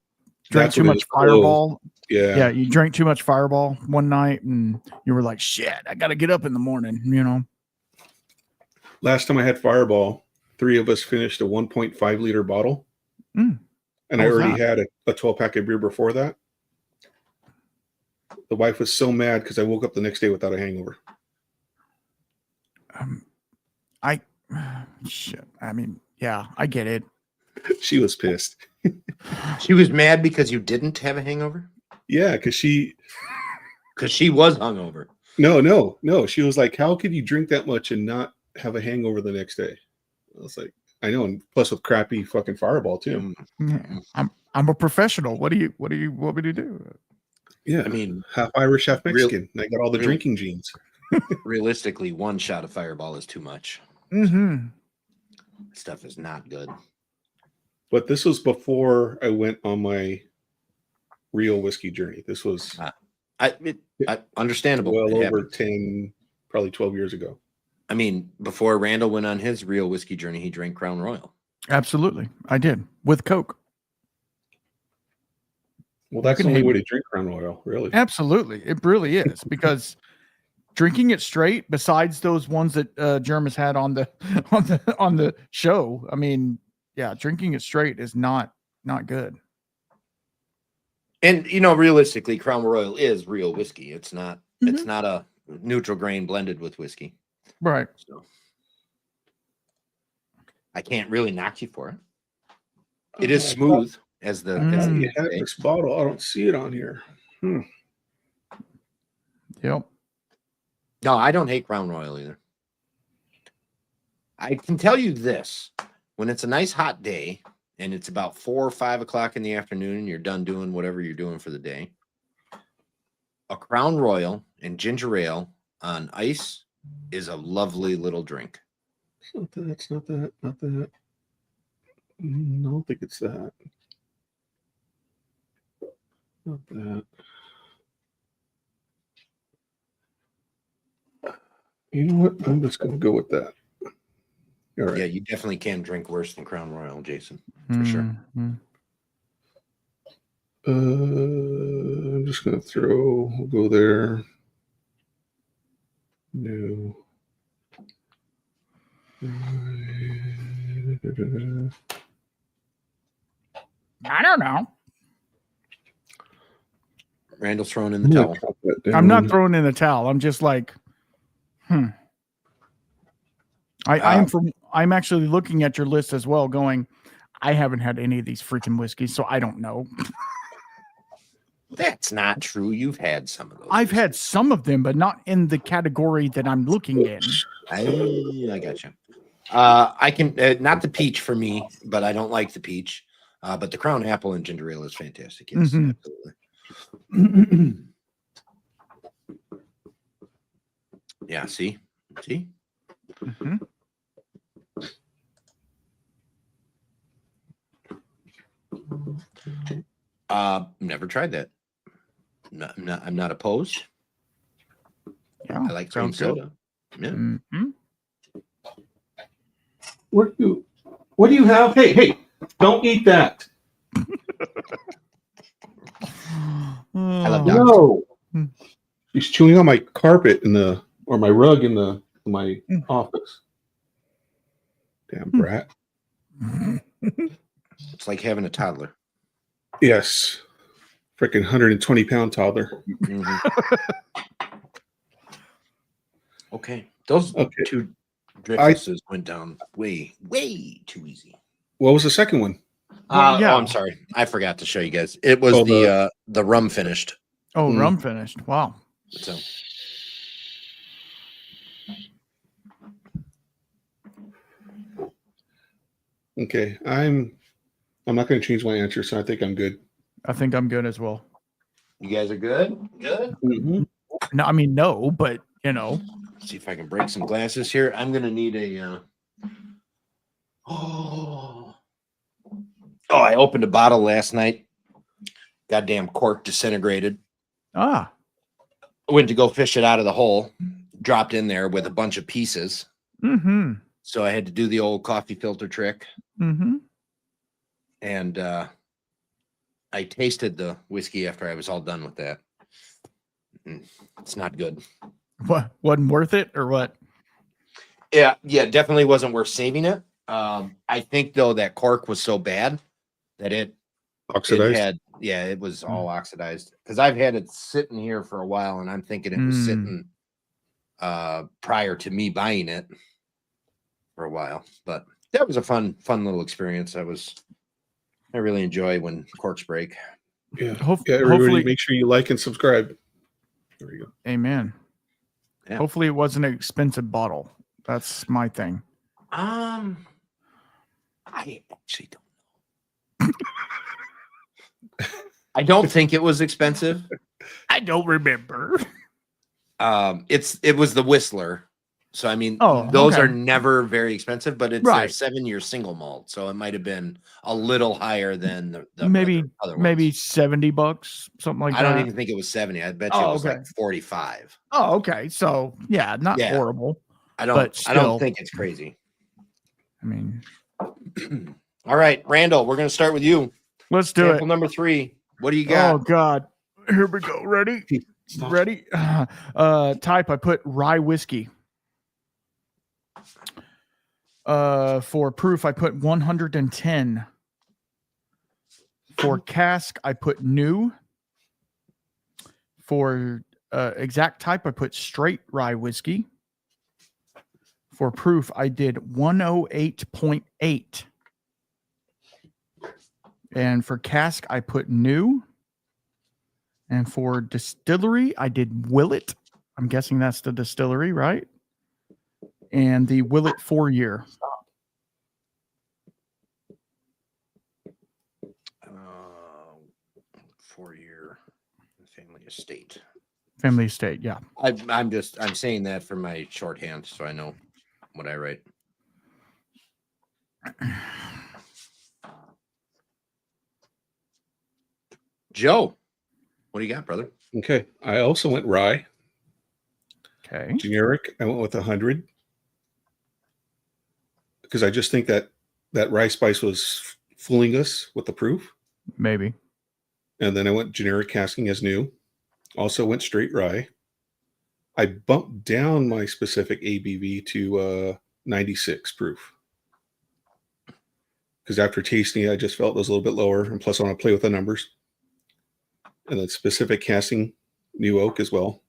too much Fireball. Yeah, you drank too much Fireball one night and you were like, shit, I got to get up in the morning, you know. Last time I had Fireball, 3 of us finished a 1.5 liter bottle. And I already had a 12-pack of beer before that. The wife was so mad because I woke up the next day without a hangover. Shit. I mean, yeah, I get it. She was pissed. She was mad because you didn't have a hangover? Yeah, because she was hungover. No. She was like, how could you drink that much and not have a hangover the next day? I was like, I know, and plus with crappy fucking Fireball too. Yeah, I'm a professional. What do you want me to do? Yeah, I mean, half Irish, half Mexican. I got all the drinking genes. Realistically, one shot of Fireball is too much. Mm-hmm. Stuff is not good. But this was before I went on my real whiskey journey. This was understandable. Well over 10, probably 12 years ago. I mean, before Randall went on his real whiskey journey, he drank Crown Royal. Absolutely. I did. With Coke. Well, that's the only way to drink Crown Royal, really. Absolutely. It really is, because drinking it straight, besides those ones that Jerm has had on the show, I mean, yeah, drinking it straight is not good. And realistically, Crown Royal is real whiskey. It's not it's not a neutral grain blended with whiskey. Right. So I can't really knock you for it. It is smooth as the you have this bottle. I don't see it on here. Yep. No, I don't hate Crown Royal either. I can tell you this: when it's a nice hot day and it's about 4 or 5 o'clock in the afternoon, and you're done doing whatever you're doing for the day, a Crown Royal and ginger ale on ice is a lovely little drink. It's not that. It's not that. Not that. I don't think it's that. Not that. You know what? I'm just going to go with that. All right. Yeah, you definitely can drink worse than Crown Royal, Jason, for sure. Mhm. I'm just going to throw, we'll go there. No. I don't know. Randall's throwing in the towel. I'm not throwing in the towel. I'm just like, I'm actually looking at your list as well, going, I haven't had any of these freaking whiskeys, so I don't know. That's not true. You've had some of those. I've had some of them, but not in the category that I'm looking in. I got you. I can not the peach for me, but I don't like the peach. But the Crown Apple and ginger ale is fantastic. Yes, absolutely. Yeah. See. Mm-hmm. Never tried that. I'm not opposed. Yeah, I like cream soda. Yeah. Mm-hmm. What do you have? Hey, don't eat that. I love No. He's chewing on my carpet or my rug in my office. Damn brat. It's like having a toddler. Yes. Freaking 120-pound toddler. Mm-hmm. Okay. Those two drifts went down way too easy. What was the second one? Oh, I'm sorry. I forgot to show you guys. It was the rum finished. Oh, rum finished. Wow. So okay. I'm not going to change my answer, so I think I'm good. I think I'm good as well. You guys are good? Good? Mm-hmm. No, I mean, no, but Let's see if I can break some glasses here. I'm going to need a I opened a bottle last night. Goddamn cork disintegrated. Ah. Went to go fish it out of the hole. Dropped in there with a bunch of pieces. Mm-hmm. So I had to do the old coffee filter trick. Mm-hmm. And I tasted the whiskey after I was all done with that. It's not good. What? Wasn't worth it or what? Yeah, definitely wasn't worth saving it. I think though that cork was so bad that it Oxidized. It was all oxidized because I've had it sitting here for a while, and I'm thinking it was sitting prior to me buying it for a while. But that was a fun little experience. I really enjoy when corks break. Yeah. Everybody, hopefully, make sure you like and subscribe. There we go. Amen. Yeah. Hopefully, it wasn't an expensive bottle. That's my thing. I actually don't know. I don't think it was expensive. I don't remember. It was the Whistler. So I mean, those are never very expensive, but it's a 7-year single malt, so it might have been a little higher than the maybe other ones. Maybe $70, something like that. I don't even think it was 70. I bet you it was like 45. Oh, okay. So not horrible. I don't think it's crazy. I mean, all right, Randall, we're gonna start with you. Let's do Sample number 3. What do you got? Oh God, here we go. Ready? Ready? Type. I put rye whiskey. For proof, I put 110. For cask, I put new. For exact type, I put straight rye whiskey. For proof, I did 108.8. And for cask, I put new. And for distillery, I did Willet. I'm guessing that's the distillery, right? And the Willet 4-year. 4-year family estate. Family estate. Yeah. I'm saying that for my shorthand so I know what I write. Joe, what do you got, brother? Okay. I also went rye. Okay. Generic, I went with 100 because I just think that rye spice was fooling us with the proof. Maybe. And then I went generic casking as new. Also went straight rye. I bumped down my specific ABV to 96 proof because after tasting it, I just felt it was a little bit lower. And plus, I want to play with the numbers. And then specific casting, new oak as well.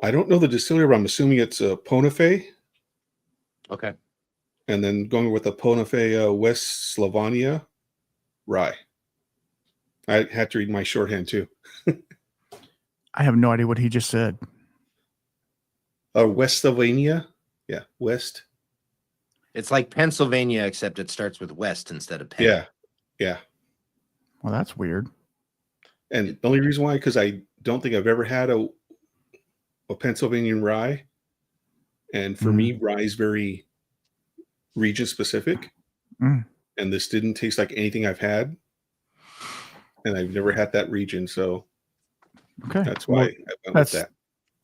I don't know the distillery, but I'm assuming it's a Ponafe. Okay. And then going with the Ponafe West Slavania rye. I had to read my shorthand too. I have no idea what he just said. West Slavania. Yeah, West. It's like Pennsylvania, except it starts with West instead of Penn. Yeah, yeah. Well, that's weird. And the only reason why, because I don't think I've ever had a Pennsylvanian rye. And for me, rye is very region specific. Mm. And this didn't taste like anything I've had. And I've never had that region. So Okay. that's why I went with that.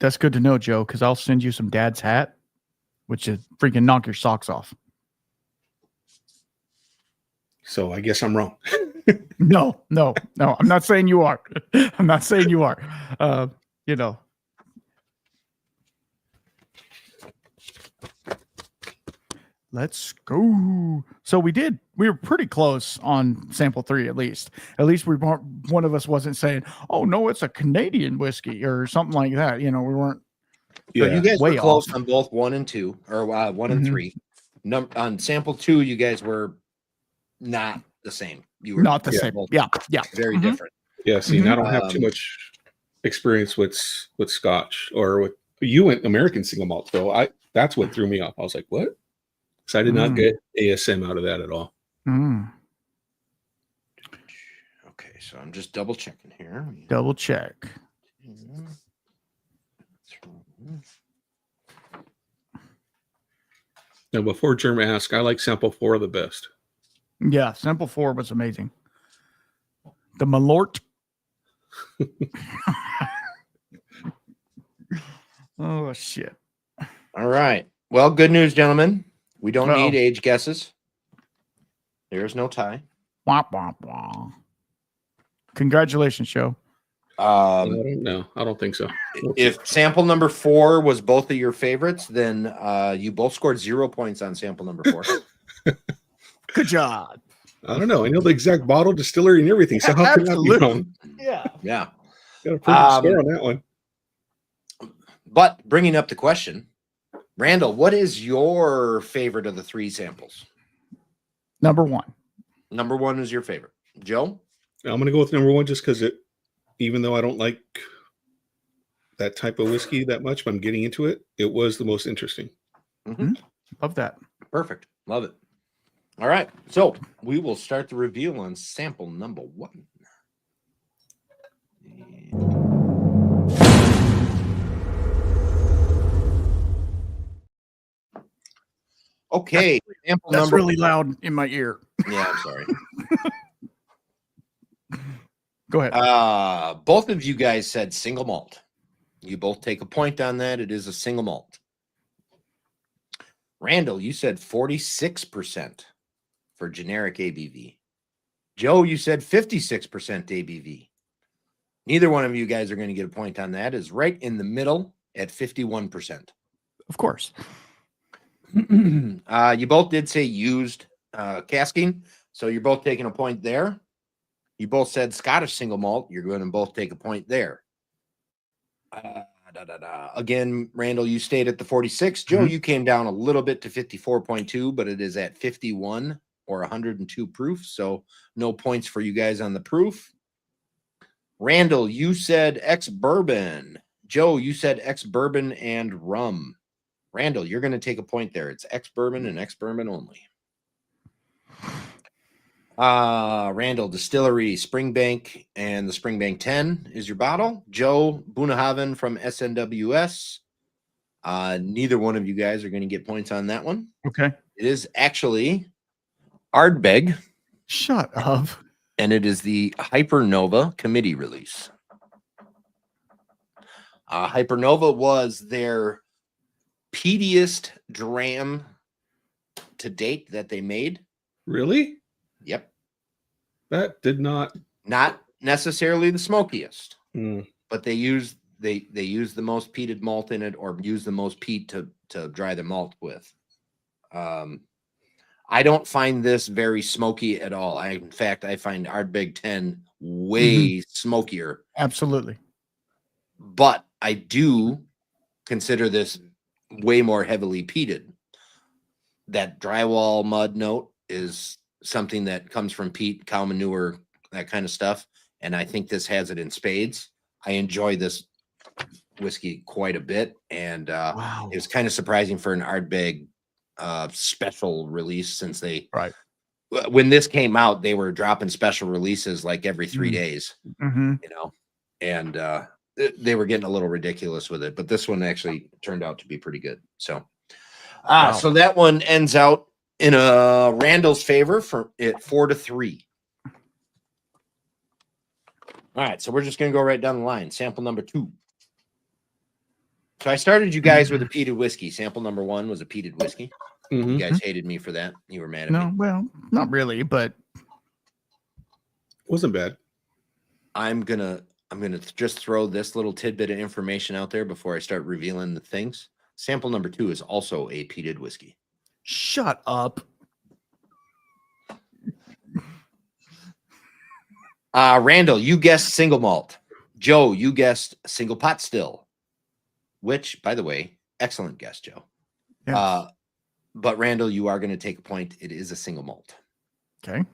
That's good to know, Joe, because I'll send you some dad's hat, which is freaking knock your socks off. So I guess I'm wrong. No. I'm not saying you are. I'm not saying you are. You know. Let's go. So we were pretty close on sample 3, at least. At least we weren't, one of us wasn't saying, oh no, it's a Canadian whiskey or something like that. You know, we weren't. So you guys were way close off. on both 1 and 2, or 1 and 3. On sample 2, you guys were not the same. You were Not the same. both Yeah. very different. Yeah, see, and I don't have too much experience with Scotch or with you went American single malt, though. That's what threw me off. I was like, what? Because I did not get ASM out of that at all. Okay, so I'm just double checking here. Double check. Now, before Germ asked, I like sample 4 the best. Yeah, sample 4 was amazing. The Malort. Oh shit. All right. Well, good news, gentlemen. We don't need age guesses. There's no tie. Wah, wah, wah. Congratulations, Joe. I don't know. I don't think so. If sample number 4 was both of your favorites, then you both scored 0 points on sample number 4. Good job. I don't know. I know the exact bottle, distillery, and everything. So how can that be wrong? Yeah. Yeah. Got a perfect score on that one. But bringing up the question, Randall, what is your favorite of the 3 samples? Number 1. Number 1 is your favorite. Joe? I'm going to go with number 1 just because even though I don't like that type of whiskey that much, but I'm getting into it, it was the most interesting. Love that. Perfect. Love it. All right. So we will start the review on sample number 1. Okay. Sample That's number really loud in my ear. Yeah, I'm sorry. Go ahead. Both of you guys said single malt. You both take a point on that. It is a single malt. Randall, you said 46% for generic ABV. Joe, you said 56% ABV. Neither one of you guys are going to get a point on that. Is right in the middle at 51%. Of course. You both did say used casking, so you're both taking a point there. You both said Scottish single malt. You're going to both take a point there. Again, Randall, you stayed at the 46. Joe, you came down a little bit to 54.2, but it is at 51 or 102 proof, so no points for you guys on the proof. Randall, you said ex-bourbon. Joe, you said ex-bourbon and rum. Randall, you're going to take a point there. It's ex-bourbon and ex-bourbon only. Randall Distillery, Springbank, and the Springbank 10 is your bottle. Joe Bunahaven from SNWS. Neither one of you guys are going to get points on that one. Okay. It is actually Ardbeg, Shut up. and it is the Hypernova committee release. Hypernova was their peatiest dram to date that they made. Really? Yep. That did not. Not necessarily the smokiest, Mm. but they use the most peated malt in it, or use the most peat to dry the malt with. I don't find this very smoky at all. In fact, I find Ardbeg 10 way smokier. Absolutely. But I do consider this way more heavily peated. That drywall mud note is something that comes from peat, cow manure, that kind of stuff. And I think this has it in spades. I enjoy this whiskey quite a bit. And Wow. it was kind of surprising for an Ardbeg special release, since when this came out, they were dropping special releases like every 3 days, Mm-hmm. and they were getting a little ridiculous with it. But this one actually turned out to be pretty good. So, Wow. so that one ends out in a Randall's favor for it 4-3. All right, so we're just going to go right down the line. Sample number 2. So I started you guys with a peated whiskey. Sample number 1 was a peated whiskey. You guys hated me for that. You were mad at me. No, well, not really, but Wasn't bad. I'm gonna just throw this little tidbit of information out there before I start revealing the things. Sample number 2 is also a peated whiskey. shut up. Randall, you guessed single malt. Joe, you guessed single pot still. Which, by the way, excellent guess, Joe. Yes. But Randall, you are going to take a point. It is a single malt. Okay.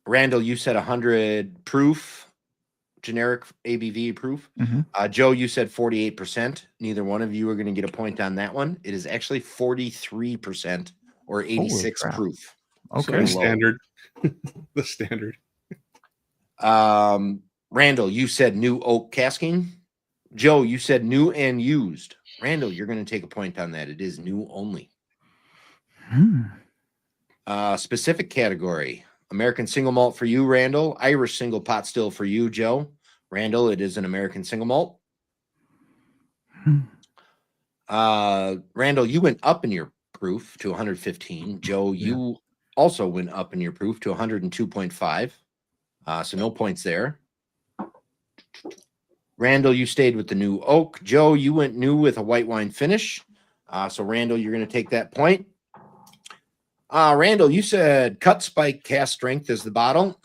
Randall, you said 100 proof, generic ABV proof. Mm-hmm. Joe, you said 48%. Neither one of you are going to get a point on that one. It is actually 43% or 86 proof. Okay. So standard. The standard. Randall, you said new oak casking. Joe, you said new and used. Randall, you're going to take a point on that. It is new only. Specific category: American single malt for you, Randall. Irish single pot still for you, Joe. Randall, it is an American single malt. Randall, you went up in your proof to 115. Joe, you also went up in your proof to 102.5. So no points there. Randall, you stayed with the new oak. Joe, you went new with a white wine finish. So Randall, you're going to take that point. Randall, you said cut, spike, cast strength is the bottle.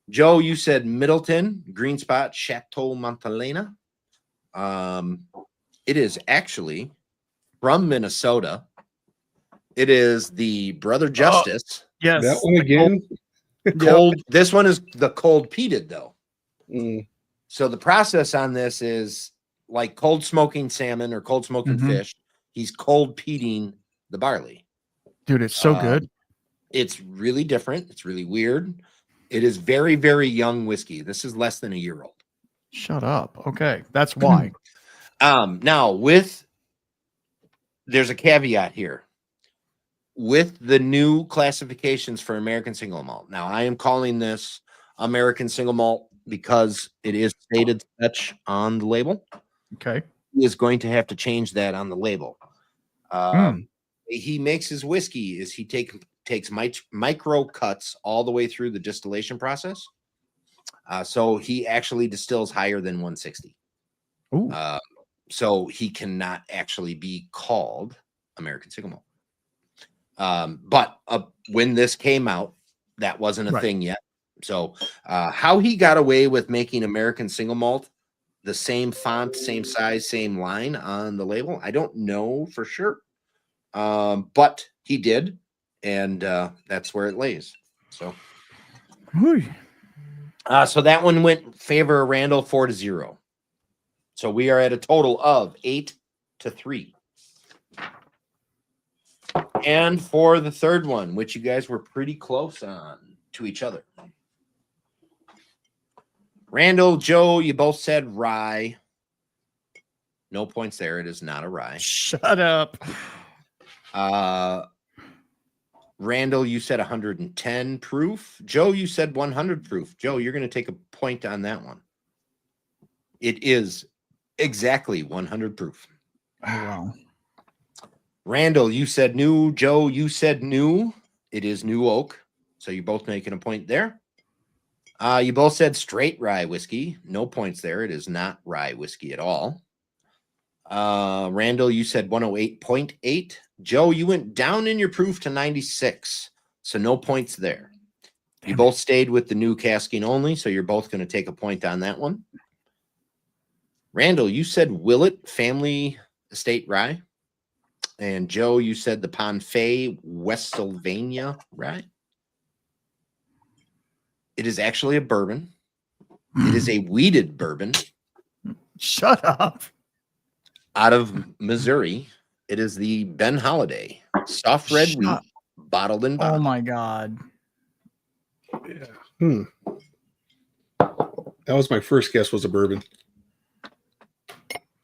Joe, you said Middleton, Green Spot, Chateau Montelena. It is actually from Minnesota. It is the Brother Justice. Yes. That one again. Cold. This one is the cold peated, though. Mm. So the process on this is like cold smoking salmon or cold smoking fish. He's cold peating the barley. Dude, it's so good. It's really different. It's really weird. It is very, very young whiskey. This is less than a year old. Shut up. Okay. That's why. Now there's a caveat here. With the new classifications for American single malt. Now I am calling this American single malt because it is stated such on the label. Okay. He is going to have to change that on the label. He makes his whiskey is he takes micro cuts all the way through the distillation process. So he actually distills higher than 160. So he cannot actually be called American single malt. But when this came out, that wasn't a thing yet. So how he got away with making American single malt the same font, same size, same line on the label, I don't know for sure. But he did, and that's where it lays. So, so that one went favor Randall 4-0. So we are at a total of 8-3. And for the third one, which you guys were pretty close on to each other. Randall, Joe, you both said rye. No points there. It is not a rye. Shut up. Randall, you said 110 proof. Joe, you said 100 proof. Joe, you're going to take a point on that one. It is exactly 100 proof. Oh, wow. Randall, you said new. Joe, you said new. It is new oak. So you're both making a point there. You both said straight rye whiskey. No points there. It is not rye whiskey at all. Randall, you said 108.8. Joe, you went down in your proof to 96. So no points there. You both stayed with the new casking only. So you're both going to take a point on that one. Randall, you said Willett Family Estate Rye. And Joe, you said the Ponfay West Sylvania Rye. It is actually a bourbon. It is a weeded bourbon. Shut up. Out of Missouri. It is the Ben Holiday soft red wheat bottled in bond. Oh my God. Yeah. That was my first guess, was a bourbon.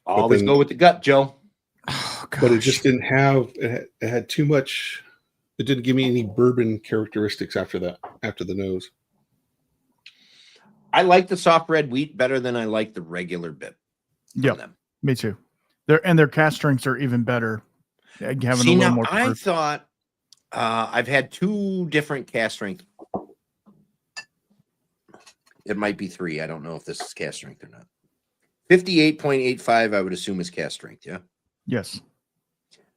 Always go with the gut, Joe. Oh, but it just didn't have, it had too much. It didn't give me any bourbon characteristics after that, after the nose. I like the soft red wheat better than I like the regular bit. Yeah, me too. Their cast strengths are even better. Having a little more proof. I thought I've had two different cast strength. It might be three. I don't know if this is cast strength or not. 58.85, I would assume, is cast strength. Yeah. Yes.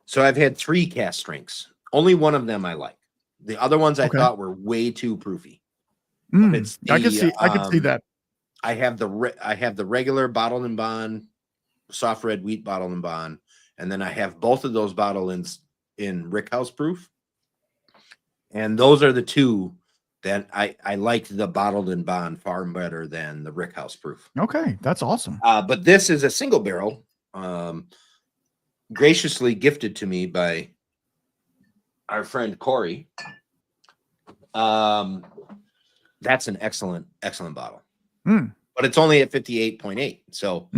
So I've had three cast strengths. Only one of them I like. The other ones I thought were way too proofy. I could see that. I have the regular bottled and bond, soft red wheat bottled and bond, and then I have both of those bottled in Rickhouse proof. And those are the two that I liked the bottled and bond far better than the Rickhouse proof. Okay, that's awesome. But this is a single barrel, graciously gifted to me by our friend Corey. That's an excellent bottle. But it's only at 58.8. So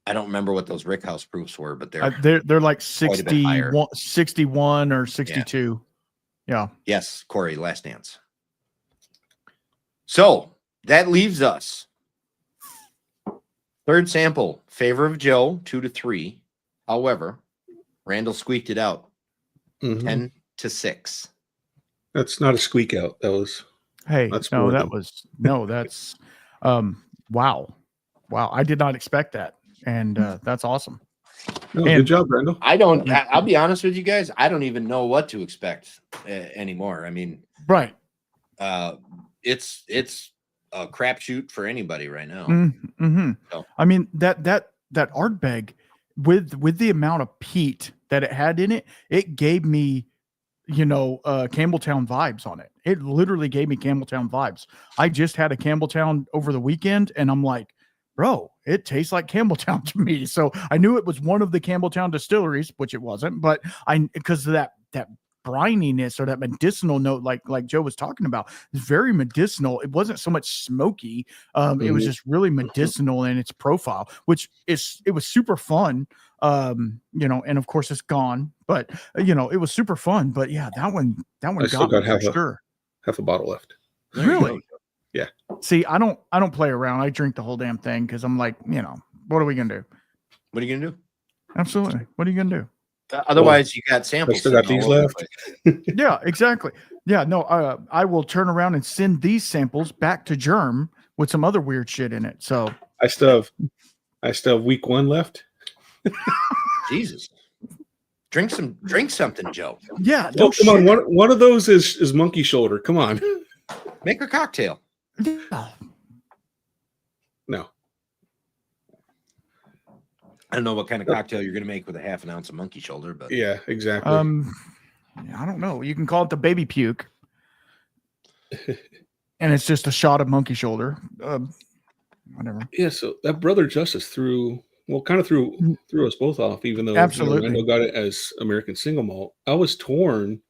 I don't remember what those Rickhouse proofs were, but they're like 61 or 62. Yeah. Yes, Corey, Last Dance. So that leaves us. Third sample, favor of Joe, 2-3. However, Randall squeaked it out, 10-6. That's not a squeak out. That was. That's wow. I did not expect that. And that's awesome. No, good job, Randall. I'll be honest with you guys. I don't even know what to expect anymore. I mean, right. It's a crapshoot for anybody right now. So. I mean, that Ardbeg with the amount of peat that it had in it, it gave me, Campbelltown vibes on it. It literally gave me Campbelltown vibes. I just had a Campbelltown over the weekend, and I'm like, bro, it tastes like Campbelltown to me. So I knew it was one of the Campbelltown distilleries, which it wasn't, but because of that brininess or that medicinal note, like Joe was talking about, it's very medicinal. It wasn't so much smoky. It was just really medicinal in its profile, which it was super fun. And of course it's gone, but it was super fun. But yeah, that one I still got half a bottle left. Really? Yeah. See, I don't play around. I drink the whole damn thing because I'm like, what are we gonna do? What are you gonna do? Absolutely. What are you gonna do? Otherwise, you got samples. I still got these left. Yeah, exactly. Yeah, no, I will turn around and send these samples back to Germ with some other weird shit in it. So I still have week 1 left. Jesus. Drink something, Joe. Yeah. No, come on. One of those is monkey shoulder. Come on. Make a cocktail. Yeah. No. I don't know what kind of cocktail you're going to make with a half an ounce of monkey shoulder, but yeah, exactly. I don't know. You can call it the baby puke, and it's just a shot of monkey shoulder. Whatever. Yeah. So that Brother Justice threw Well, kind of threw us both off, even though Absolutely. Randall got it as American single malt. I was torn,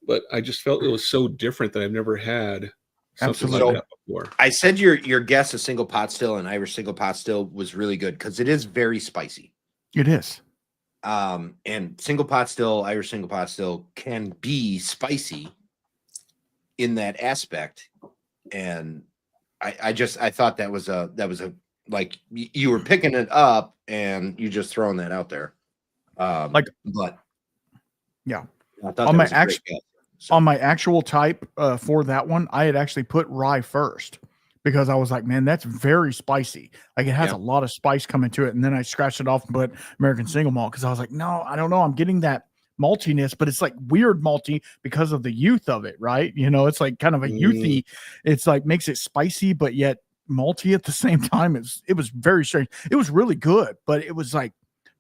but I just felt it was so different that I've never had something Absolutely. like that before. I said your guess of single pot still and Irish single pot still was really good because it is very spicy. It is. And single pot still, Irish single pot still can be spicy in that aspect. And I thought that was a like you were picking it up and you just throwing that out there. But yeah, I thought that was a great guess. So. On my actual type for that one, I had actually put rye first because I was like, man, that's very spicy. Like it has a lot of spice coming to it. And then I scratched it off and put American single malt because I was like, no, I don't know. I'm getting that maltiness, but it's like weird malty because of the youth of it, right? It's like kind of a youthy. It's like makes it spicy, but yet malty at the same time. It was very strange. It was really good, but it was like,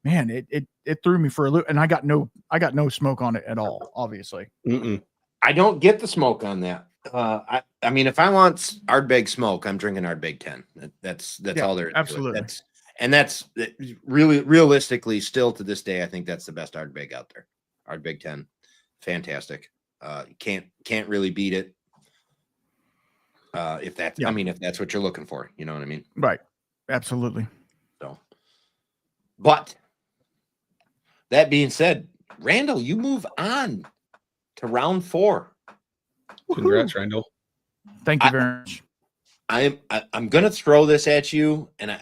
man, it threw me for a loop, and I got no smoke on it at all. Obviously, I don't get the smoke on that. I mean, if I want Ardbeg smoke, I'm drinking Ardbeg 10. That's all there is. Absolutely. That's really realistically still to this day. I think that's the best Ardbeg out there. Ardbeg 10, fantastic. Can't really beat it. If that's, I mean, if that's what you're looking for, you know what I mean? Right. Absolutely. So, but that being said, Randall, you move on to round 4. Congrats, Randall. Thank you very much. I'm gonna throw this at you, and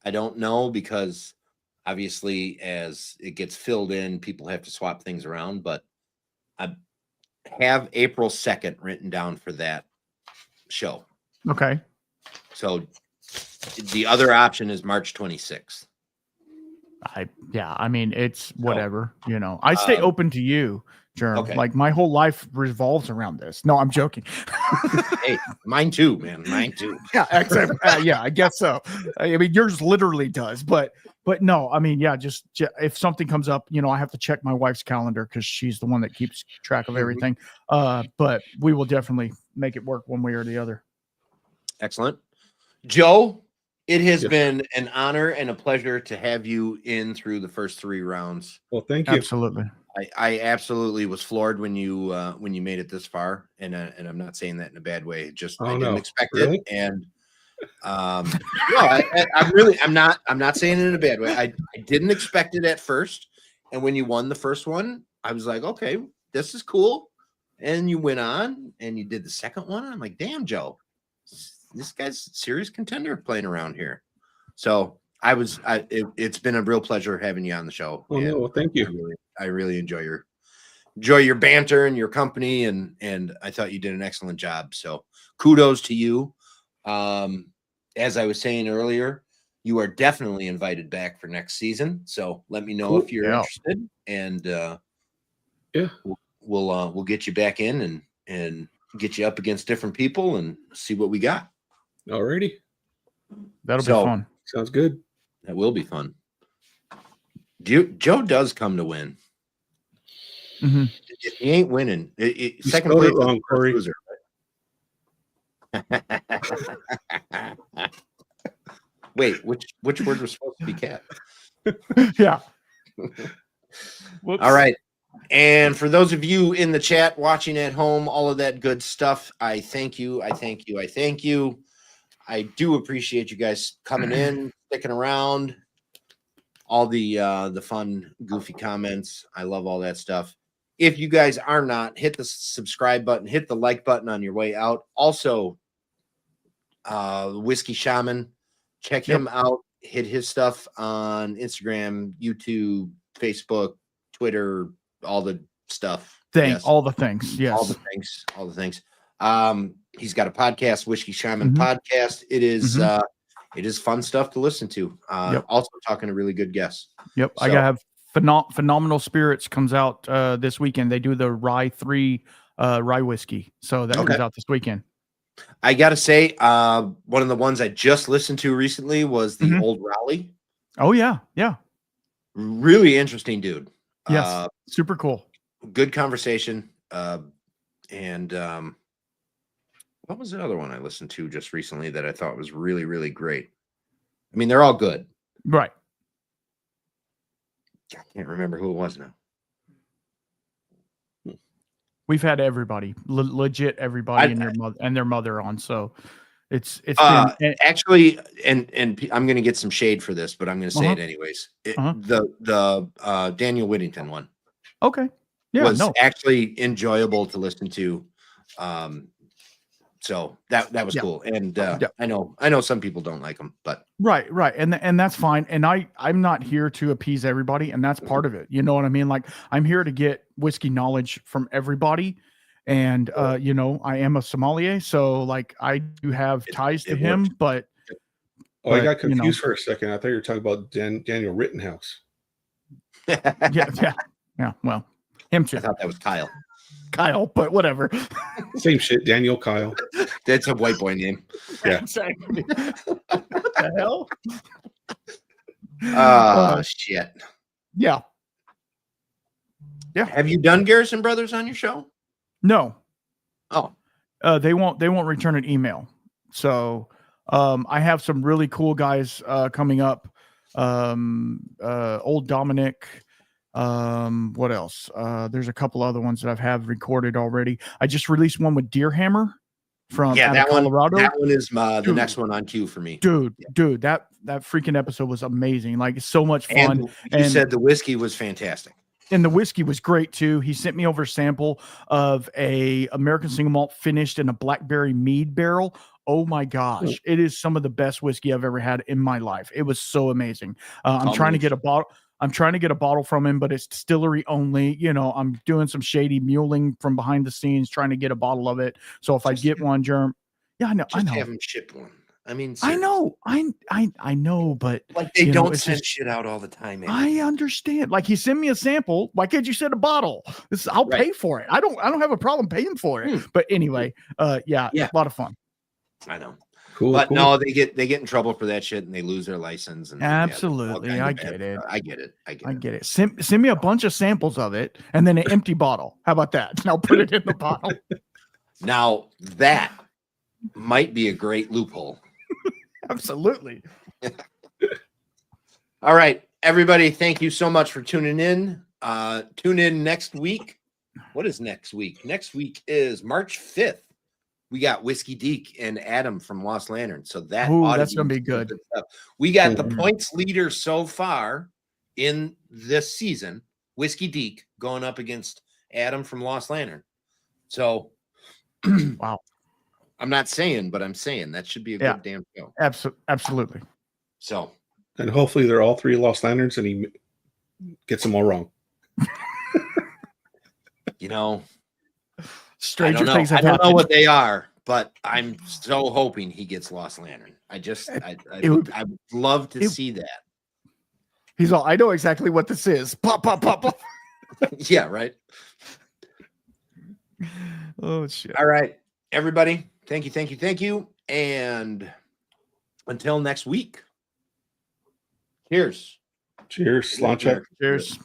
I don't know because obviously as it gets filled in, people have to swap things around, but I have April 2nd written down for that show. Okay. So the other option is March 26th. I mean, it's whatever, I stay open to you, Germ. Okay. Like my whole life revolves around this. No, I'm joking. Hey, mine too, man. Mine too. Yeah, except, yeah, I guess so. I mean, yours literally does, but no, I mean, yeah, just if something comes up, I have to check my wife's calendar because she's the one that keeps track of everything. But we will definitely make it work one way or the other. Excellent. Joe, it has been an honor and a pleasure to have you in through the first 3 rounds. Well, thank you. Absolutely. I absolutely was floored when you made it this far, and I'm not saying that in a bad way. Just I didn't expect it, and I'm not saying it in a bad way. I didn't expect it at first, and when you won the first one, I was like, okay, this is cool. And you went on and you did the second one. I'm like, damn, Joe, this guy's a serious contender playing around here. So it's been a real pleasure having you on the show. Oh, no, well, thank you. I really enjoy your banter and your company, and I thought you did an excellent job. So kudos to you. As I was saying earlier, you are definitely invited back for next season. So let me know if you're interested, and we'll get you back in and get you up against different people and see what we got. Alrighty. That'll be fun. Sounds good. That will be fun. Joe does come to win. Mm-hmm. If he ain't winning, second place place wrong, Corey. Loser. Wait, which word was supposed to be cat? Yeah. All right. And for those of you in the chat watching at home, all of that good stuff, I thank you. I thank you. I thank you. I do appreciate you guys coming in, sticking around, all the fun, goofy comments. I love all that stuff. If you guys are not, hit the subscribe button, hit the like button on your way out. Also, Whiskey Shaman, check him out. Hit his stuff on Instagram, YouTube, Facebook, Twitter, all the stuff. All the things. Yes. All the things. He's got a podcast, Whiskey Shaman podcast. It is fun stuff to listen to. Also talking to really good guests. Yep. So, I gotta have Phenomenal Spirits comes out this weekend. They do the Rye 3 rye whiskey. So that comes out this weekend. I gotta say, one of the ones I just listened to recently was the Old Raleigh. Oh yeah. Yeah. Really interesting dude. Yes. Super cool. Good conversation. And what was the other one I listened to just recently that I thought was really, really great? I mean, they're all good. Right. I can't remember who it was now. We've had everybody, legit everybody, and their mother on. So it's been actually, and I'm going to get some shade for this, but I'm going to say Uh-huh. it anyways. Uh-huh. The Daniel Whittington one okay. Yeah. was actually enjoyable to listen to. So that was cool. And I know some people don't like them, but right. And that's fine. And I'm not here to appease everybody, and that's part of it. You know what I mean? Like, I'm here to get whiskey knowledge from everybody. And you know, I am a sommelier, so like I do have ties to him, but I got confused for a second. I thought you were talking about Daniel Rittenhouse. yeah. Well, him too. I thought that was Kyle, but whatever. Same shit. Daniel Kyle. That's a white boy name. Yeah. Exactly. What the hell? Shit. Yeah. Have you done Garrison Brothers on your show? No. Oh. They won't return an email. So I have some really cool guys coming up. Old Dominic. What else? There's a couple other ones that I've have recorded already. I just released one with Deerhammer from Colorado. That one is the next one on queue for me. Dude, that freaking episode was amazing. Like, it's so much fun. And you said the whiskey was fantastic. And the whiskey was great too. He sent me over a sample of a American single malt finished in a blackberry mead barrel. Oh my gosh. It is some of the best whiskey I've ever had in my life. It was so amazing. I'm trying to get a bottle. I'm trying to get a bottle from him, but it's distillery only. You know, I'm doing some shady muling from behind the scenes, trying to get a bottle of it. So if I get one, Germ, yeah, I know. Just have him ship one. I mean, seriously. I know, but like they don't send shit out all the time. Anyway. I understand. Like, he sent me a sample. Why can't you send a bottle? I'll pay for it. I don't have a problem paying for it. But anyway, yeah, a lot of fun. I know. Cool. But no, they get in trouble for that shit and they lose their license. And absolutely, I get it. I get it. Send me a bunch of samples of it and then an empty bottle. How about that? And I'll put it in the bottle. Now that might be a great loophole. Absolutely. All right, everybody. Thank you so much for tuning in. Tune in next week. What is next week? Next week is March 5th. We got Whiskey Deke and Adam from Lost Lantern. So that's going to be good. We got the points leader so far in this season, Whiskey Deke, going up against Adam from Lost Lantern. So, wow. I'm not saying, but I'm saying that should be a good damn show. Absolutely. So, and hopefully they're all three Lost Lanterns and he gets them all wrong. You know, stranger things I don't know what they are, but I'm so hoping he gets Lost Lantern. I would love to see that. He's all, I know exactly what this is. Pop, pop, pop, pop. Yeah, right. Oh shit. All right, everybody. Thank you. And until next week. Cheers. Cheers. Cheers.